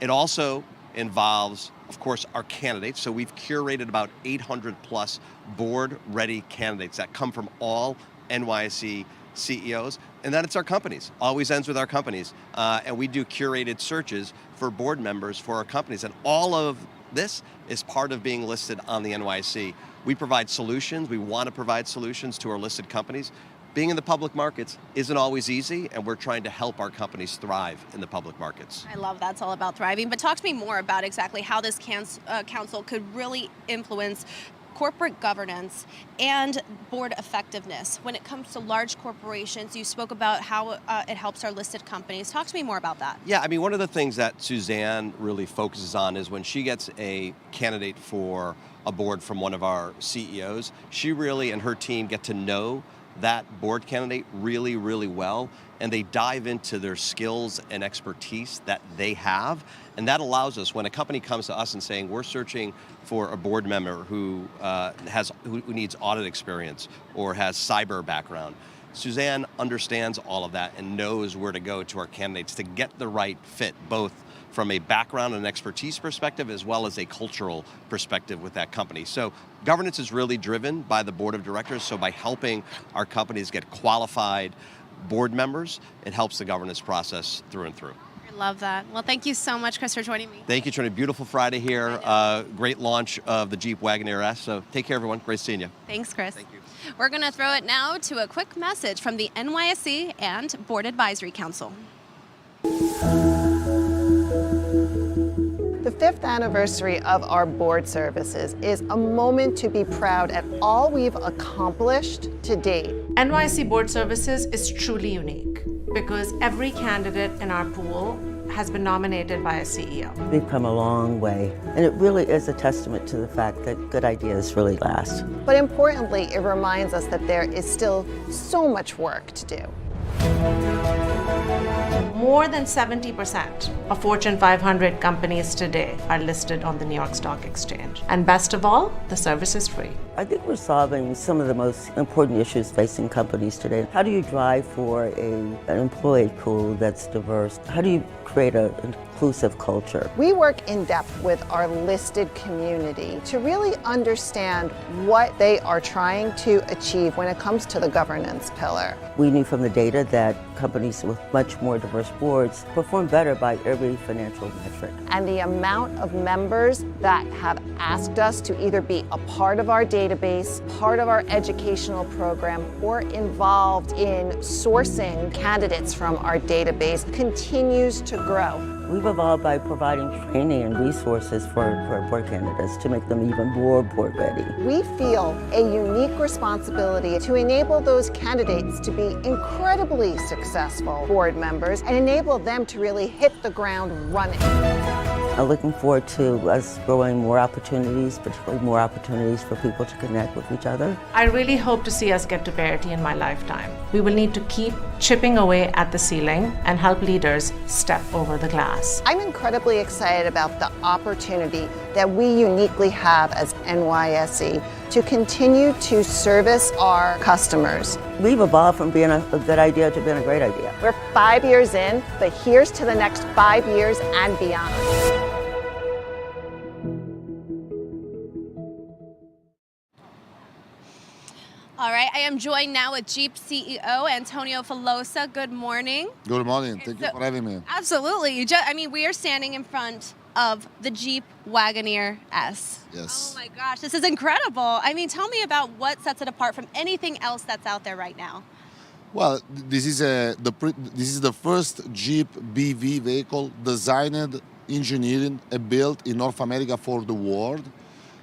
It also involves, of course, our candidates. So we've curated about 800 plus board-ready candidates that come from all NYSE CEOs, and then it's our companies. Always ends with our companies. And we do curated searches for board members for our companies. And all of this is part of being listed on the NYSE. We provide solutions. We want to provide solutions to our listed companies. Being in the public markets isn't always easy, and we're trying to help our companies thrive in the public markets. I love that's all about thriving. But talk to me more about exactly how this council could really influence corporate governance and board effectiveness when it comes to large corporations. You spoke about how it helps our listed companies. Talk to me more about that. Yeah, I mean, one of the things that Suzanne really focuses on is when she gets a candidate for a board from one of our CEOs, she really and her team get to know that board candidate really, really well, and they dive into their skills and expertise that they have. And that allows us, when a company comes to us and saying, we're searching for a board member who needs audit experience or has cyber background, Suzanne understands all of that and knows where to go to our candidates to get the right fit, both from a background and expertise perspective as well as a cultural perspective with that company. So governance is really driven by the board of directors. So by helping our companies get qualified board members, it helps the governance process through and through. I love that. Well, thank you so much, Chris, for joining me. Thank you, Trinity. Beautiful Friday here. Great launch of the Jeep Wagoneer S. So take care, everyone. Great seeing you. Thanks, Chris. Thank you. We're going to throw it now to a quick message from the NYSE and Board Advisory Council. The 5th anniversary of our board services is a moment to be proud at all we've accomplished to date. NYSE Board Services is truly unique because every candidate in our pool has been nominated by a CEO. We've come a long way, and it really is a testament to the fact that good ideas really last. But importantly, it reminds us that there is still so much work to do. More than 70% of Fortune 500 companies today are listed on the New York Stock Exchange. And best of all, the service is free. I think we're solving some of the most important issues facing companies today. How do you drive for an employee pool that's diverse? How do you create an inclusive culture? We work in depth with our listed community to really understand what they are trying to achieve when it comes to the governance pillar. We knew from the data that companies with much more diverse boards perform better by every financial metric. And the amount of members that have asked us to either be a part of our database, part of our educational program, or involved in sourcing candidates from our database continues to grow. We've evolved by providing training and resources for our board candidates to make them even more board ready. We feel a unique responsibility to enable those candidates to be incredibly successful board members and enable them to really hit the ground running. I'm looking forward to us growing more opportunities, particularly more opportunities for people to connect with each other. I really hope to see us get to parity in my lifetime. We will need to keep chipping away at the ceiling and help leaders step over the glass. I'm incredibly excited about the opportunity that we uniquely have as NYSE to continue to service our customers. We've evolved from being a good idea to being a great idea. We're 5 years in, but here's to the next 5 years and beyond. All right, I am joined now with Jeep CEO Antonio Filosa. Good morning. Good morning. Thank you for having me. Absolutely. We are standing in front of the Jeep Wagoneer S. Yes. Oh my gosh, this is incredible. I mean, tell me about what sets it apart from anything else that's out there right now. Well, this is the first Jeep BV vehicle designed, engineered, and built in North America for the world.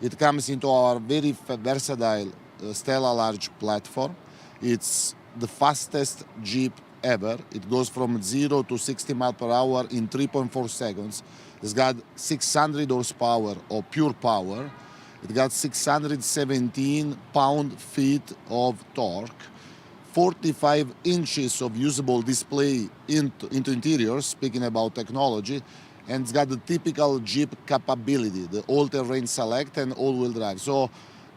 It comes into our very versatile STLA large platform. It's the fastest Jeep ever. It goes from 0 to 60 miles per hour in 3.4 seconds. It's got 600 horsepower or pure power. It got 617 pound-feet of torque, 45 inches of usable display into interior, speaking about technology, and it's got the typical Jeep capability, the all-terrain select and all-wheel drive. So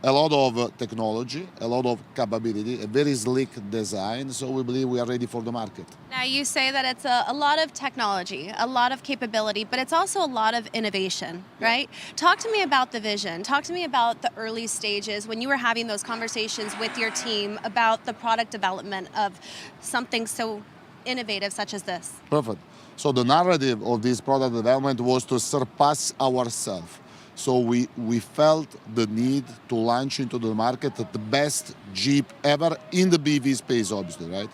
a lot of technology, a lot of capability, a very sleek design, so we believe we are ready for the market. Now, you say that it's a lot of technology, a lot of capability, but it's also a lot of innovation, right? Talk to me about the vision. Talk to me about the early stages when you were having those conversations with your team about the product development of something so innovative such as this. Perfect. So the narrative of this product development was to surpass ourselves. So we felt the need to launch into the market the best Jeep ever in the BV space, obviously, right?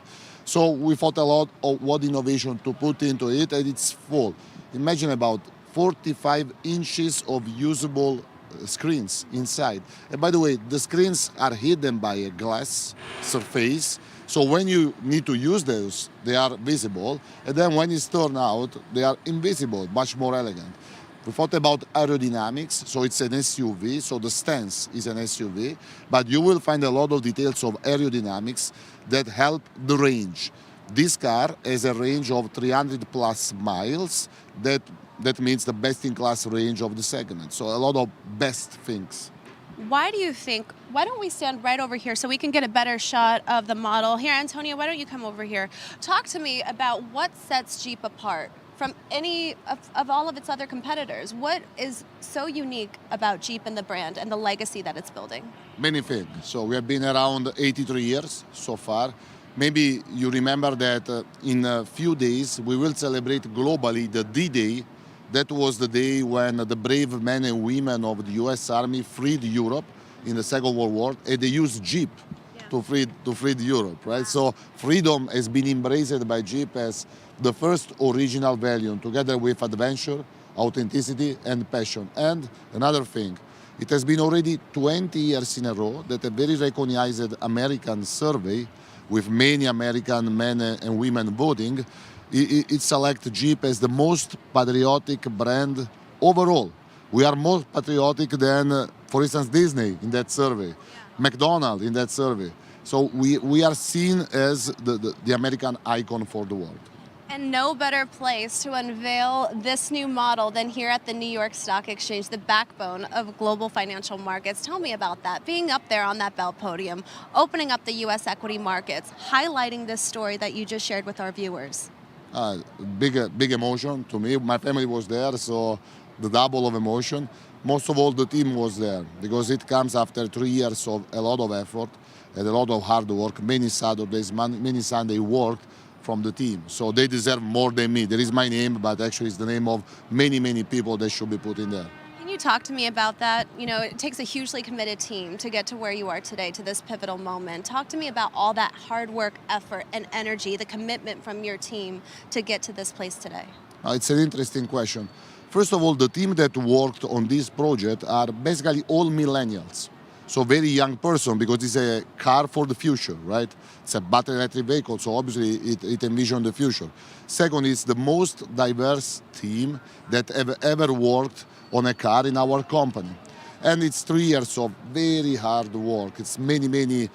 So we thought a lot of what innovation to put into it, and it's full. Imagine about 45 inches of usable screens inside. And by the way, the screens are hidden by a glass surface. So when you need to use those, they are visible. And then when it's turned out, they are invisible, much more elegant. We thought about aerodynamics, so it's an SUV, so the stance is an SUV, but you will find a lot of details of aerodynamics that help the range. This car has a range of 300 plus miles. That means the best-in-class range of the segment, so a lot of best things. Why do you think, why don't we stand right over here so we can get a better shot of the model? Here, Antonio, why don't you come over here? Talk to me about what sets Jeep apart from any of all of its other competitors. What is so unique about Jeep and the brand and the legacy that it's building? Many things. So we have been around 83 years so far. Maybe you remember that in a few days we will celebrate globally the D-Day. That was the day when the brave men and women of the US Army freed Europe in the Second World War, and they used Jeep to free Europe, right? So freedom has been embraced by Jeep as the first original value, together with adventure, authenticity, and passion. And another thing, it has been already 20 years in a row that a very recognized American survey with many American men and women voting, it selects Jeep as the most patriotic brand overall. We are more patriotic than, for instance, Disney in that survey, McDonald's in that survey. So we are seen as the American icon for the world. And no better place to unveil this new model than here at the New York Stock Exchange, the backbone of global financial markets. Tell me about that. Being up there on that bell podium, opening up the U.S. equity markets, highlighting this story that you just shared with our viewers. Big emotion to me. My family was there, so the double of emotion. Most of all, the team was there because it comes after 3 years of a lot of effort and a lot of hard work, many Saturdays, many Sunday work from the team. So they deserve more than me. There is my name, but actually it's the name of many people that should be put in there. Can you talk to me about that? You know, it takes a hugely committed team to get to where you are today, to this pivotal moment. Talk to me about all that hard work, effort, and energy, the commitment from your team to get to this place today. It's an interesting question. First of all, the team that worked on this project are basically all millennials. So very young person, because it's a car for the future, right? It's a battery electric vehicle, so obviously it envisions the future. Second, it's the most diverse team that ever worked on a car in our company. And it's 3 years of very hard work. It's many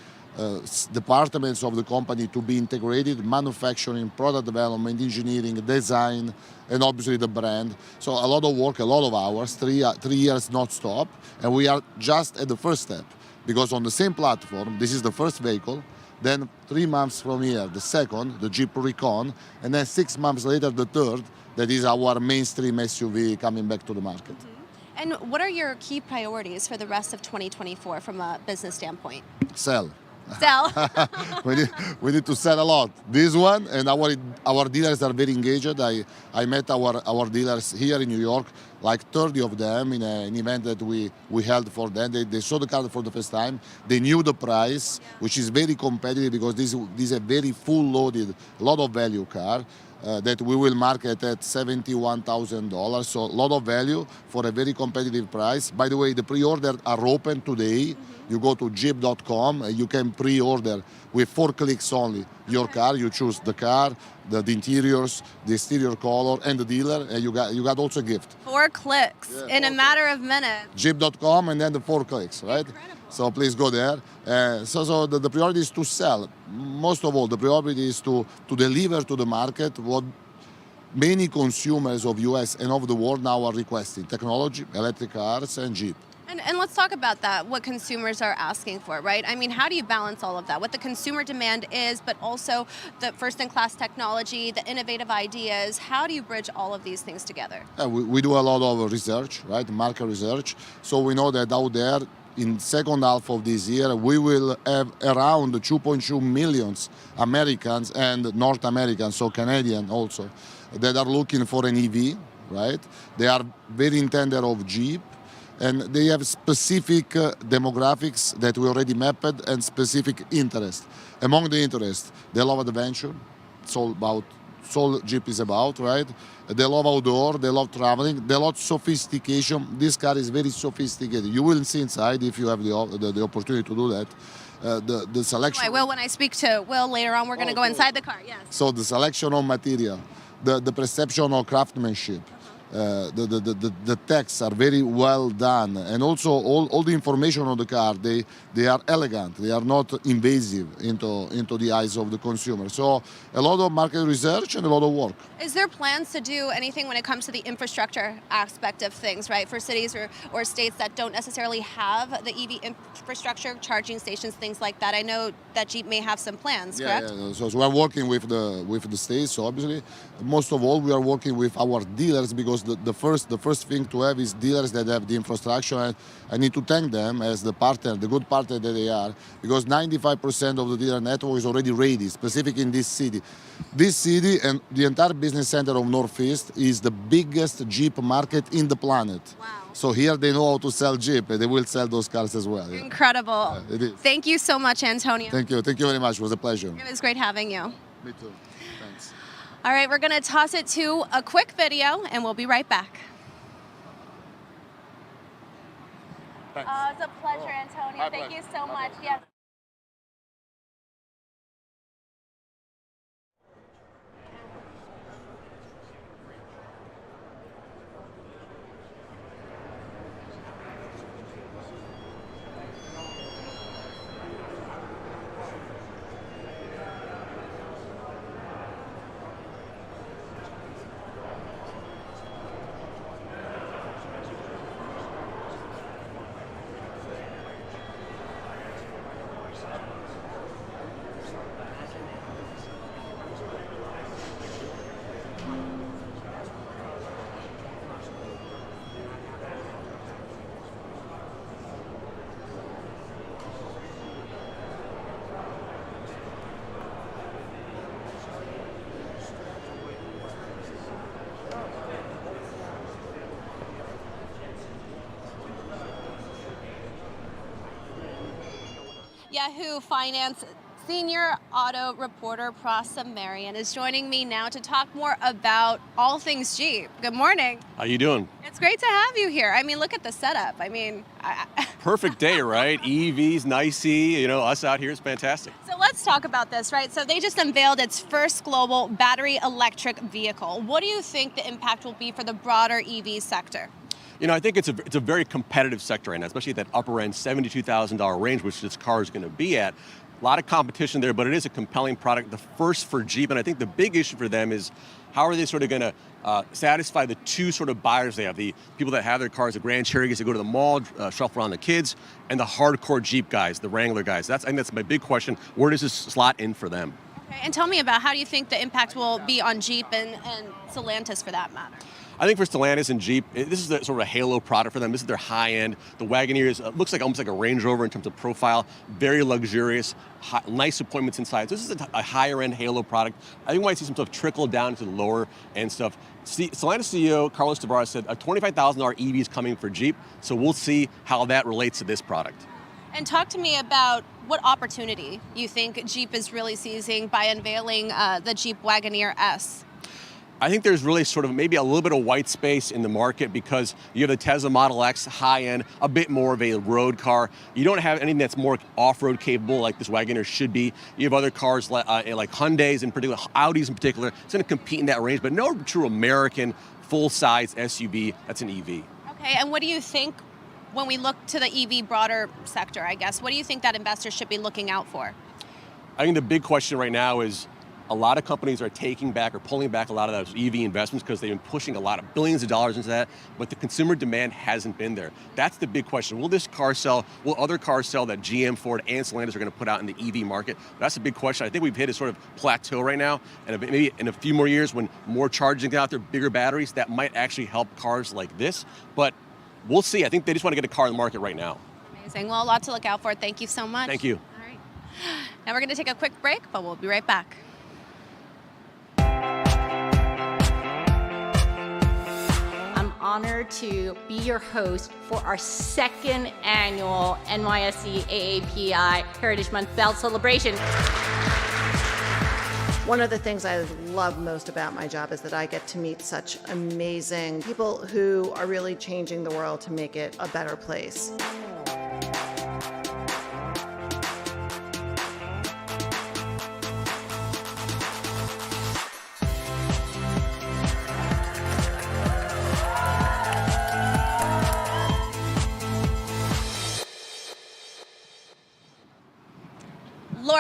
departments of the company to be integrated: manufacturing, product development, engineering, design, and obviously the brand. So a lot of work, a lot of hours, 3 years non-stop. And we are just at the first step, because on the same platform, this is the first vehicle. Then 3 months from here, the second, the Jeep Recon, and then 6 months later, the third, that is our mainstream SUV coming back to the market. And what are your key priorities for the rest of 2024 from a business standpoint? Sell. Sell. we need to sell a lot. This one, and our dealers are very engaged. I met our dealers here in New York, like 30 of them in an event that we held for them. They saw the car for the first time. They knew the price, which is very competitive, because this is a very full-loaded, lot of value car. That we will market at $71,000, so a lot of value for a very competitive price. By the way, the pre-orders are open today. You go to jeep.com, you can pre-order with 4 clicks only your car. You choose the car, the interiors, the exterior color, and the dealer, and you got also a gift. 4 clicks in a matter of minutes. Jeep.com, and then the 4 clicks, right? Incredible. So please go there. So the priority is to sell. Most of all, the priority is to deliver to the market what many consumers of US and of the world now are requesting: technology, electric cars, and Jeep. And let's talk about that, what consumers are asking for, right? I mean, how do you balance all of that? What the consumer demand is, but also the first-in-class technology, the innovative ideas. How do you bridge all of these things together? We do a lot of research, right? Market research. So we know that out there, in second half of this year, we will have around 2.2 million Americans and North Americans, so Canadian also, that are looking for an EV, right? They are very intended of Jeep, and they have specific demographics that we already mapped and specific interest. Among the interest, they love adventure. It's all Jeep is about, right? They love outdoor, they love traveling, they love sophistication. This car is very sophisticated. You will see inside if you have the opportunity to do that. The selection. I will when I speak to Will later on. We're going to go inside the car, yes. So the selection of material, the perception of craftsmanship, the texts are very well done, and also all the information on the car, they are elegant. They are not invasive into the eyes of the consumer. So a lot of market research and a lot of work. Is there plans to do anything when it comes to the infrastructure aspect of things, right? For cities or states that don't necessarily have the EV infrastructure, charging stations, things like that. I know that Jeep may have some plans, correct? Yeah. So we are working with the states. So obviously, most of all, we are working with our dealers, because the first thing to have is dealers that have the infrastructure, and I need to thank them as the partner, the good partner that they are, because 95% of the dealer network is already ready, specifically in this city. This city and the entire business center of Northeast is the biggest Jeep market in the planet. Wow. So here they know how to sell Jeep, and they will sell those cars as well. Yeah. Incredible. Yeah, it is. Thank you so much, Antonio. Thank you very much. It was a pleasure. It was great having you. Me too. Thanks. All right, we're going to toss it to a quick video, and we'll be right back. Thanks. It's a pleasure, Antonio. Thank you so much. Yes. Yahoo Finance senior auto reporter Prasa Marian is joining me now to talk more about all things Jeep. Good morning. How you doing? It's great to have you here. I mean, look at the setup. I mean, Perfect day, right? EVs, NYSE, us out here is fantastic. So let's talk about this, right? So they just unveiled its first global battery electric vehicle. What do you think the impact will be for the broader EV sector? I think it's a very competitive sector right now, especially at that upper end $72,000 range, which this car is going to be at. A lot of competition there, but it is a compelling product, the first for Jeep. And I think the big issue for them is how are they sort of going to satisfy the two sort of buyers they have, the people that have their cars, the Grand Cherokees that go to the mall, shuffle around the kids, and the hardcore Jeep guys, the Wrangler guys. I think that's my big question. Where does this slot in for them? Okay, and tell me about how do you think the impact will be on Jeep and Stellantis for that matter? I think for Stellantis and Jeep, this is sort of a halo product for them. This is their high end. The Wagoneer looks like almost like a Range Rover in terms of profile, very luxurious, nice appointments inside. So this is a higher end halo product. I think we might see some stuff trickle down to the lower end stuff. Stellantis CEO Carlos Tavares said a $25,000 EV is coming for Jeep, so we'll see how that relates to this product. And talk to me about what opportunity you think Jeep is really seizing by unveiling the Jeep Wagoneer S. I think there's really sort of maybe a little bit of white space in the market because you have the Tesla Model X high end, a bit more of a road car. You don't have anything that's more off-road capable like this Wagoneer should be. You have other cars like Hyundais in particular, Audis in particular. It's going to compete in that range, but no true American full-size SUV that's an EV. Okay, and what do you think when we look to the EV broader sector, I guess? What do you think that investors should be looking out for? I think the big question right now is a lot of companies are taking back or pulling back a lot of those EV investments because they've been pushing a lot of billions of dollars into that, but the consumer demand hasn't been there. That's the big question. Will this car sell? Will other cars sell that GM, Ford, and Stellantis are going to put out in the EV market? That's a big question. I think we've hit a sort of plateau right now, and maybe in a few more years when more charging get out there, bigger batteries, that might actually help cars like this, but we'll see. I think they just want to get a car in the market right now. Amazing. Well, a lot to look out for. Thank you so much. Thank you. All right. Now we're going to take a quick break, but we'll be right back. I'm honored to be your host for our second annual NYSE AAPI Heritage Month Bell Celebration. One of the things I love most about my job is that I get to meet such amazing people who are really changing the world to make it a better place.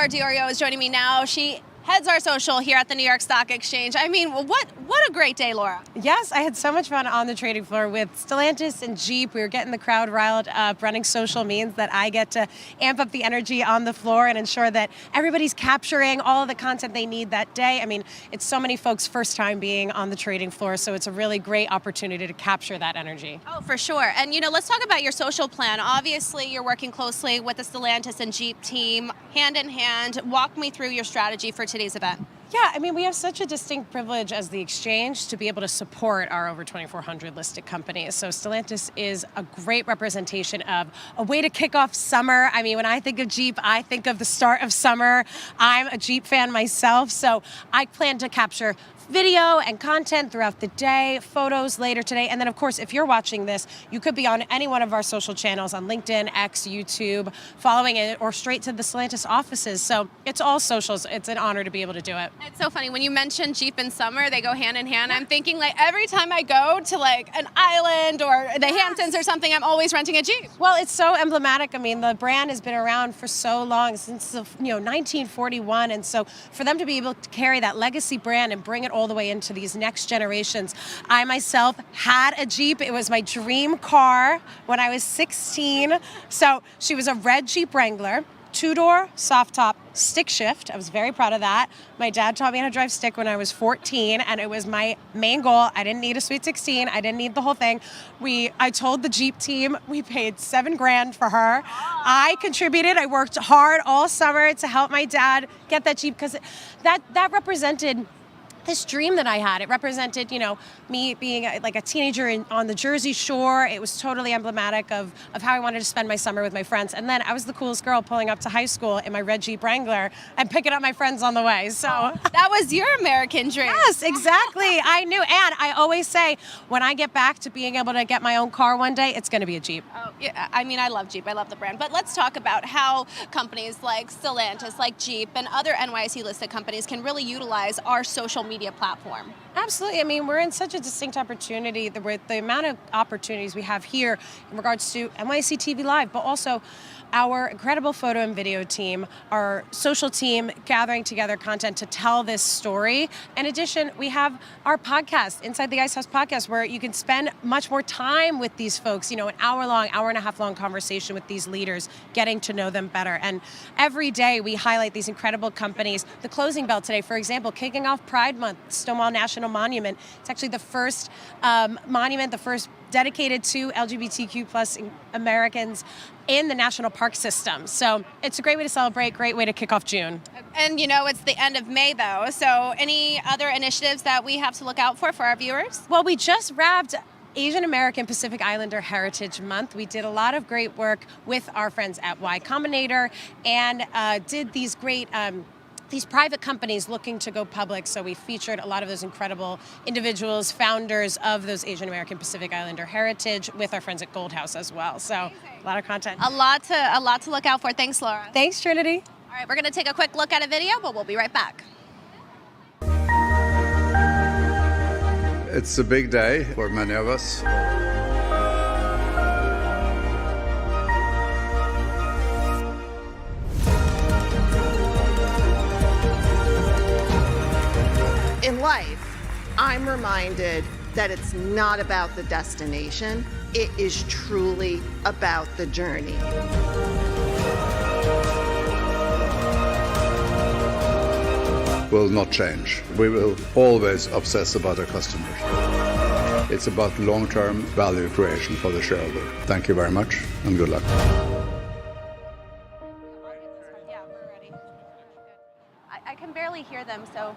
Laura Diorio is joining me now. She heads our social here at the New York Stock Exchange. I mean, what a great day, Laura. Yes, I had so much fun on the trading floor with Stellantis and Jeep. We were getting the crowd riled up. Running social means that I get to amp up the energy on the floor and ensure that everybody's capturing all of the content they need that day. I mean, it's so many folks' first time being on the trading floor, so it's a really great opportunity to capture that energy. Oh, for sure. And, let's talk about your social plan. Obviously, you're working closely with the Stellantis and Jeep team, hand in hand. Walk me through your strategy for today's event. Yeah, I mean, we have such a distinct privilege as the exchange to be able to support our over 2,400 listed companies. So Stellantis is a great representation of a way to kick off summer. I mean, when I think of Jeep, I think of the start of summer. I'm a Jeep fan myself, so I plan to capture video and content throughout the day, photos later today. And then, of course, if you're watching this, you could be on any one of our social channels on LinkedIn, X, YouTube, following it, or straight to the Stellantis offices. So it's all socials. It's an honor to be able to do it. It's so funny. When you mention Jeep and summer, they go hand in hand. I'm thinking every time I go to an island or the Hamptons or something, I'm always renting a Jeep. Well, it's so emblematic. I mean, the brand has been around for so long, since 1941. And so for them to be able to carry that legacy brand and bring it all the way into these next generations. I myself had a Jeep. It was my dream car when I was 16. So she was a red Jeep Wrangler, two-door, soft top, stick shift. I was very proud of that. My dad taught me how to drive stick when I was 14, and it was my main goal. I didn't need a Sweet 16. I didn't need the whole thing. I told the Jeep team we paid $7,000 for her. I contributed. I worked hard all summer to help my dad get that Jeep because that represented this dream that I had. It represented, me being a teenager on the Jersey Shore. It was totally emblematic of how I wanted to spend my summer with my friends. And then I was the coolest girl pulling up to high school in my red Jeep Wrangler and picking up my friends on the way. So that was your American dream. Yes, exactly. I knew. And I always say, when I get back to being able to get my own car one day, it's going to be a Jeep. Oh, yeah. I mean, I love Jeep. I love the brand. But let's talk about how companies like Stellantis, like Jeep, and other NYSE listed companies can really utilize our social media platform. Absolutely. I mean, we're in such a distinct opportunity with the amount of opportunities we have here in regards to NYSE TV Live, but also our incredible photo and video team, our social team gathering together content to tell this story. In addition, we have our podcast, Inside the Ice House podcast, where you can spend much more time with these folks, an hour and a half long conversation with these leaders, getting to know them better. And every day we highlight these incredible companies. The closing bell today, for example, kicking off Pride Month, Stonewall National Monument. It's actually the first monument, the first dedicated to LGBTQ plus Americans in the national park system. So it's a great way to celebrate, great way to kick off June. And it's the end of May though. So any other initiatives that we have to look out for our viewers? Well, we just wrapped Asian American Pacific Islander Heritage Month. We did a lot of great work with our friends at Y Combinator and did these great these private companies looking to go public. So we featured a lot of those incredible individuals, founders of those Asian American Pacific Islander heritage with our friends at Gold House as well. So a lot of content. A lot to look out for. Thanks, Laura. Thanks, Trinity. All right, we're going to take a quick look at a video, but we'll be right back. It's a big day for many of us. In life, I'm reminded that it's not about the destination, it is truly about the journey. Will not change. We will always obsess about our customers. It's about long-term value creation for the shareholder. Thank you very much and good luck. Yeah, we're ready. I can barely hear them, so.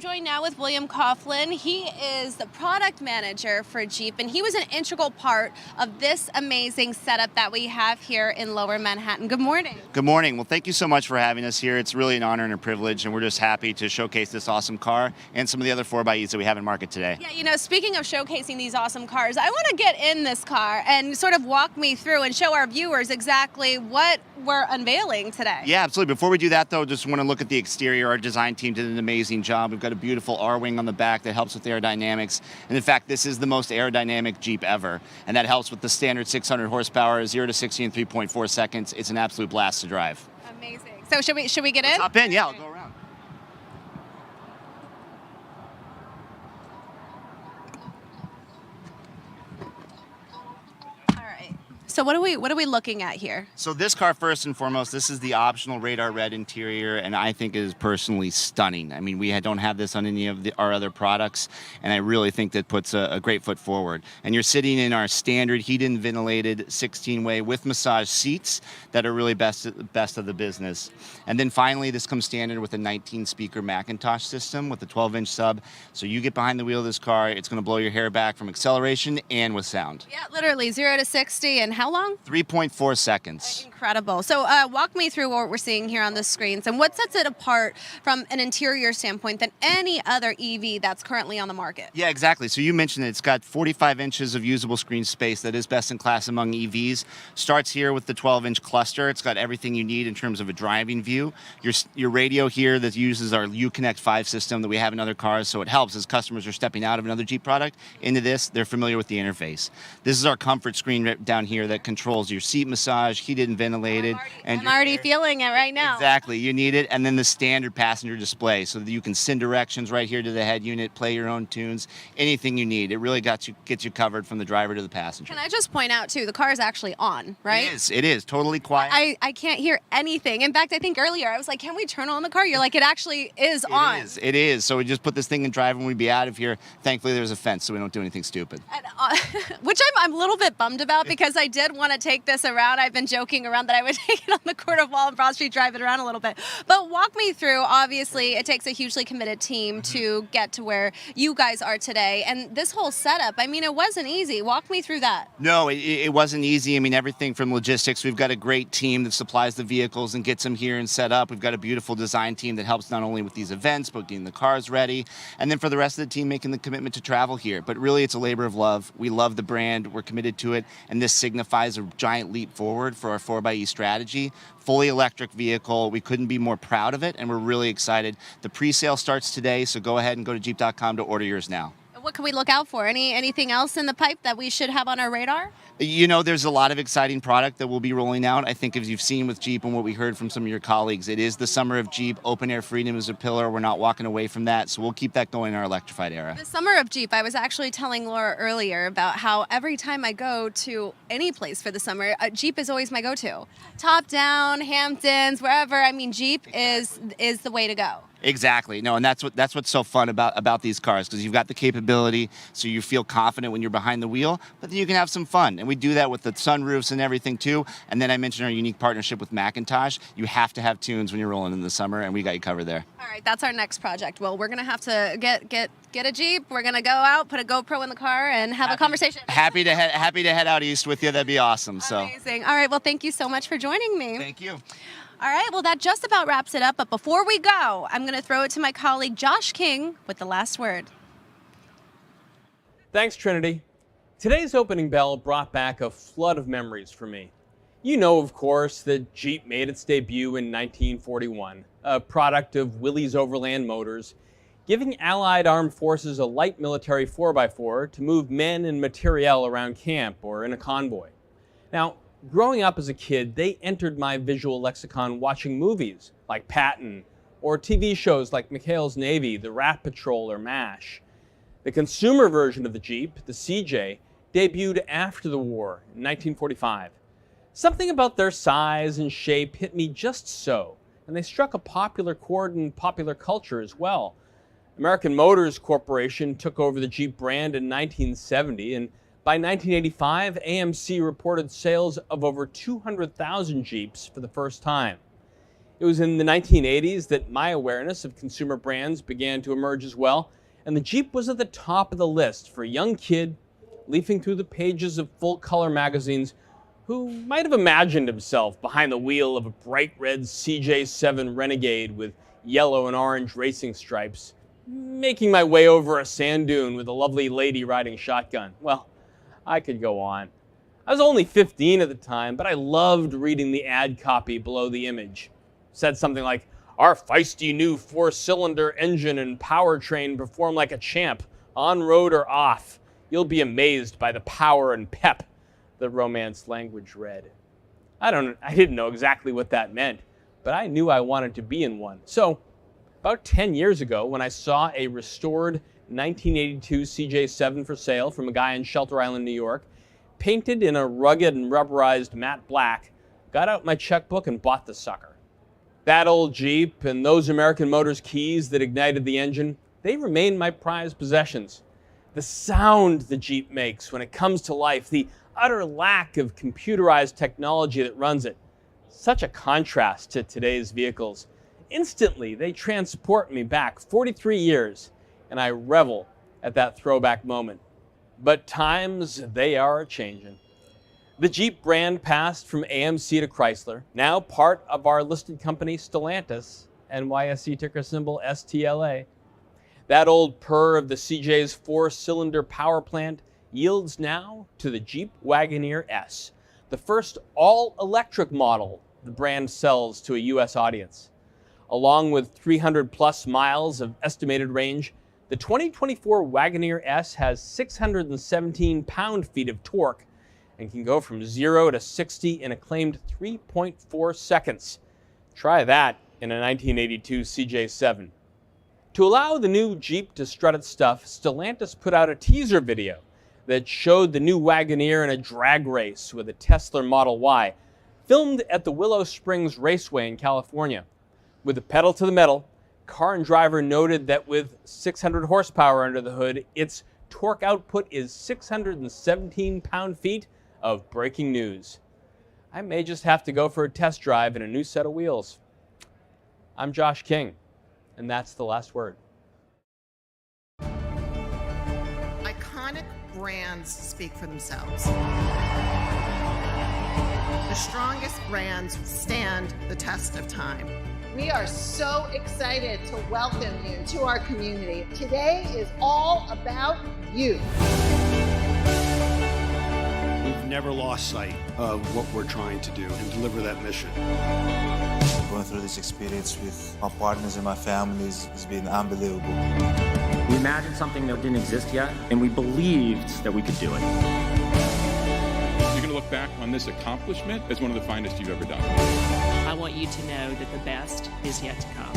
joined now with William Coughlin. He is the product manager for Jeep, and he was an integral part of this amazing setup that we have here in Lower Manhattan. Good morning. Good morning. Well, thank you so much for having us here. It's really an honor and a privilege, and we're just happy to showcase this awesome car and some of the other 4xEs that we have in market today. Yeah, you know, speaking of showcasing these awesome cars, I want to get in this car and sort of walk me through and show our viewers exactly what we're unveiling today. Yeah, absolutely. Before we do that, though, just want to look at the exterior. Our design team did an amazing job. We've got a beautiful R-wing on the back that helps with aerodynamics. And in fact, this is the most aerodynamic Jeep ever. And that helps with the standard 600 horsepower, 0 to 60 in 3.4 seconds. It's an absolute blast to drive. Amazing. So should we get in? Let's hop in, yeah, I'll go around. So what are we looking at here? So this car, first and foremost, this is the optional radar red interior, and I think it is personally stunning. I mean, don't have this on any of our other products, and I really think that puts a great foot forward. And you're sitting in our standard heated and ventilated 16-way with massage seats that are really best of the business. And then finally, this comes standard with a 19-speaker Macintosh system with a 12-inch sub. So you get behind the wheel of this car, it's going to blow your hair back from acceleration and with sound. Yeah, literally 0 to 60 and how long? 3.4 seconds. Incredible. So walk me through what we're seeing here on the screens and what sets it apart from an interior standpoint than any other EV that's currently on the market. Yeah, exactly. So you mentioned it's got 45 inches of usable screen space that is best in class among EVs. Starts here with the 12-inch cluster. It's got everything you need in terms of a driving view. Your radio here that uses our Uconnect 5 system that we have in other cars, so it helps as customers are stepping out of another Jeep product into this. They're familiar with the interface. This is our comfort screen down here that controls your seat massage, heated and ventilated. I'm already feeling it right now. Exactly, you need it. And then the standard passenger display so that you can send directions right here to the head unit, play your own tunes, anything you need. It really gets you covered from the driver to the passenger. Can I just point out too, the car is actually on, right? It is totally quiet. I can't hear anything. In fact, I think earlier I was like, can we turn on the car? You're like, it actually is on. It is. So we just put this thing in drive and we'd be out of here. Thankfully, there's a fence so we don't do anything stupid. And, which I'm a little bit bummed about because I did want to take this around. I've been joking around that I would take it on the Court of Wall and Broad Street, drive it around a little bit. But walk me through, obviously, it takes a hugely committed team to get to where you guys are today. And this whole setup, I mean, it wasn't easy. Walk me through that. No, it wasn't easy. I mean, everything from logistics. We've got a great team that supplies the vehicles and gets them here and set up. We've got a beautiful design team that helps not only with these events, but getting the cars ready. And then for the rest of the team, making the commitment to travel here. But really, it's a labor of love. We love the brand. We're committed to it. And this signifies a giant leap forward for our 4xE strategy. Fully electric vehicle. We couldn't be more proud of it, and we're really excited. The pre-sale starts today, so go ahead and go to Jeep.com to order yours now. What can we look out for? Anything else in the pipe that we should have on our radar? You know, there's a lot of exciting product that we'll be rolling out. I think as you've seen with Jeep and what we heard from some of your colleagues, it is the summer of Jeep. Open air freedom is a pillar. We're not walking away from that, so we'll keep that going in our electrified era. The summer of Jeep, I was actually telling Laura earlier about how every time I go to any place for the summer, Jeep is always my go-to. Top down, Hamptons, wherever. I mean, Jeep is the way to go. Exactly. No, and that's what's so fun about these cars, because you've got the capability, so you feel confident when you're behind the wheel, but then you can have some fun. And we do that with the sunroofs and everything too. And then I mentioned our unique partnership with Macintosh. You have to have tunes when you're rolling in the summer, and we got you covered there. All right, that's our next project. Well, we're gonna have to get a Jeep. We're gonna go out, put a GoPro in the car, and have a conversation. Happy to head out east with you. That'd be awesome. Amazing. All right. Well, thank you so much for joining me. Thank you. All right, well, that just about wraps it up. But before we go, I'm going to throw it to my colleague, Josh King, with the last word. Thanks, Trinity. Today's opening bell brought back a flood of memories for me. You know, of course, that Jeep made its debut in 1941, a product of Willys Overland Motors, giving Allied armed forces a light military 4x4 to move men and materiel around camp or in a convoy. Now, growing up as a kid, they entered my visual lexicon watching movies like Patton or TV shows like McHale's Navy, The Rat Patrol, or MASH. The consumer version of the Jeep, the CJ, debuted after the war in 1945. Something about their size and shape hit me just so, and they struck a popular chord in popular culture as well. American Motors Corporation took over the Jeep brand in 1970, and by 1985, AMC reported sales of over 200,000 Jeeps for the first time. It was in the 1980s that my awareness of consumer brands began to emerge as well, and the Jeep was at the top of the list for a young kid leafing through the pages of full-color magazines who might have imagined himself behind the wheel of a bright red CJ7 Renegade with yellow and orange racing stripes, making my way over a sand dune with a lovely lady riding shotgun. Well, I could go on. I was only 15 at the time, but I loved reading the ad copy below the image. It said something like, "Our feisty new 4-cylinder engine and powertrain perform like a champ, on road or off. You'll be amazed by the power and pep," the romance language read. I didn't know exactly what that meant, but I knew I wanted to be in one. So, about 10 years ago, when I saw a restored 1982 CJ7 for sale from a guy in Shelter Island, New York, painted in a rugged and rubberized matte black, got out my checkbook and bought the sucker. That old Jeep and those American Motors keys that ignited the engine, they remain my prized possessions. The sound the Jeep makes when it comes to life, the utter lack of computerized technology that runs it. Such a contrast to today's vehicles. Instantly, they transport me back 43 years, and I revel at that throwback moment. But times, they are a-changin'. The Jeep brand passed from AMC to Chrysler, now part of our listed company Stellantis, NYSE ticker symbol STLA. That old purr of the CJ's 4-cylinder power plant yields now to the Jeep Wagoneer S, the first all-electric model the brand sells to a U.S. audience. Along with 300 plus miles of estimated range, the 2024 Wagoneer S has 617 pound-feet of torque and can go from 0 to 60 in a claimed 3.4 seconds. Try that in a 1982 CJ7. To allow the new Jeep to strut its stuff, Stellantis put out a teaser video that showed the new Wagoneer in a drag race with a Tesla Model Y, filmed at the Willow Springs Raceway in California. With the pedal to the metal, car and driver noted that with 600 horsepower under the hood, its torque output is 617 pound-feet of breaking news. I may just have to go for a test drive and a new set of wheels. I'm Josh King, and that's the last word. Iconic brands speak for themselves. The strongest brands stand the test of time. We are so excited to welcome you to our community. Today is all about you. We've never lost sight of what we're trying to do and deliver that mission. Going through this experience with my partners and my family has been unbelievable. We imagined something that didn't exist yet, and we believed that we could do it. You're going to look back on this accomplishment as one of the finest you've ever done. I want you to know that the best is yet to come.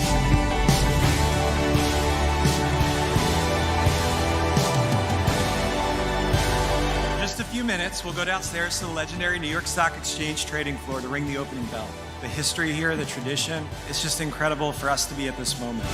In just a few minutes, we'll go downstairs to the legendary New York Stock Exchange trading floor to ring the opening bell. The history here, the tradition, it's just incredible for us to be at this moment.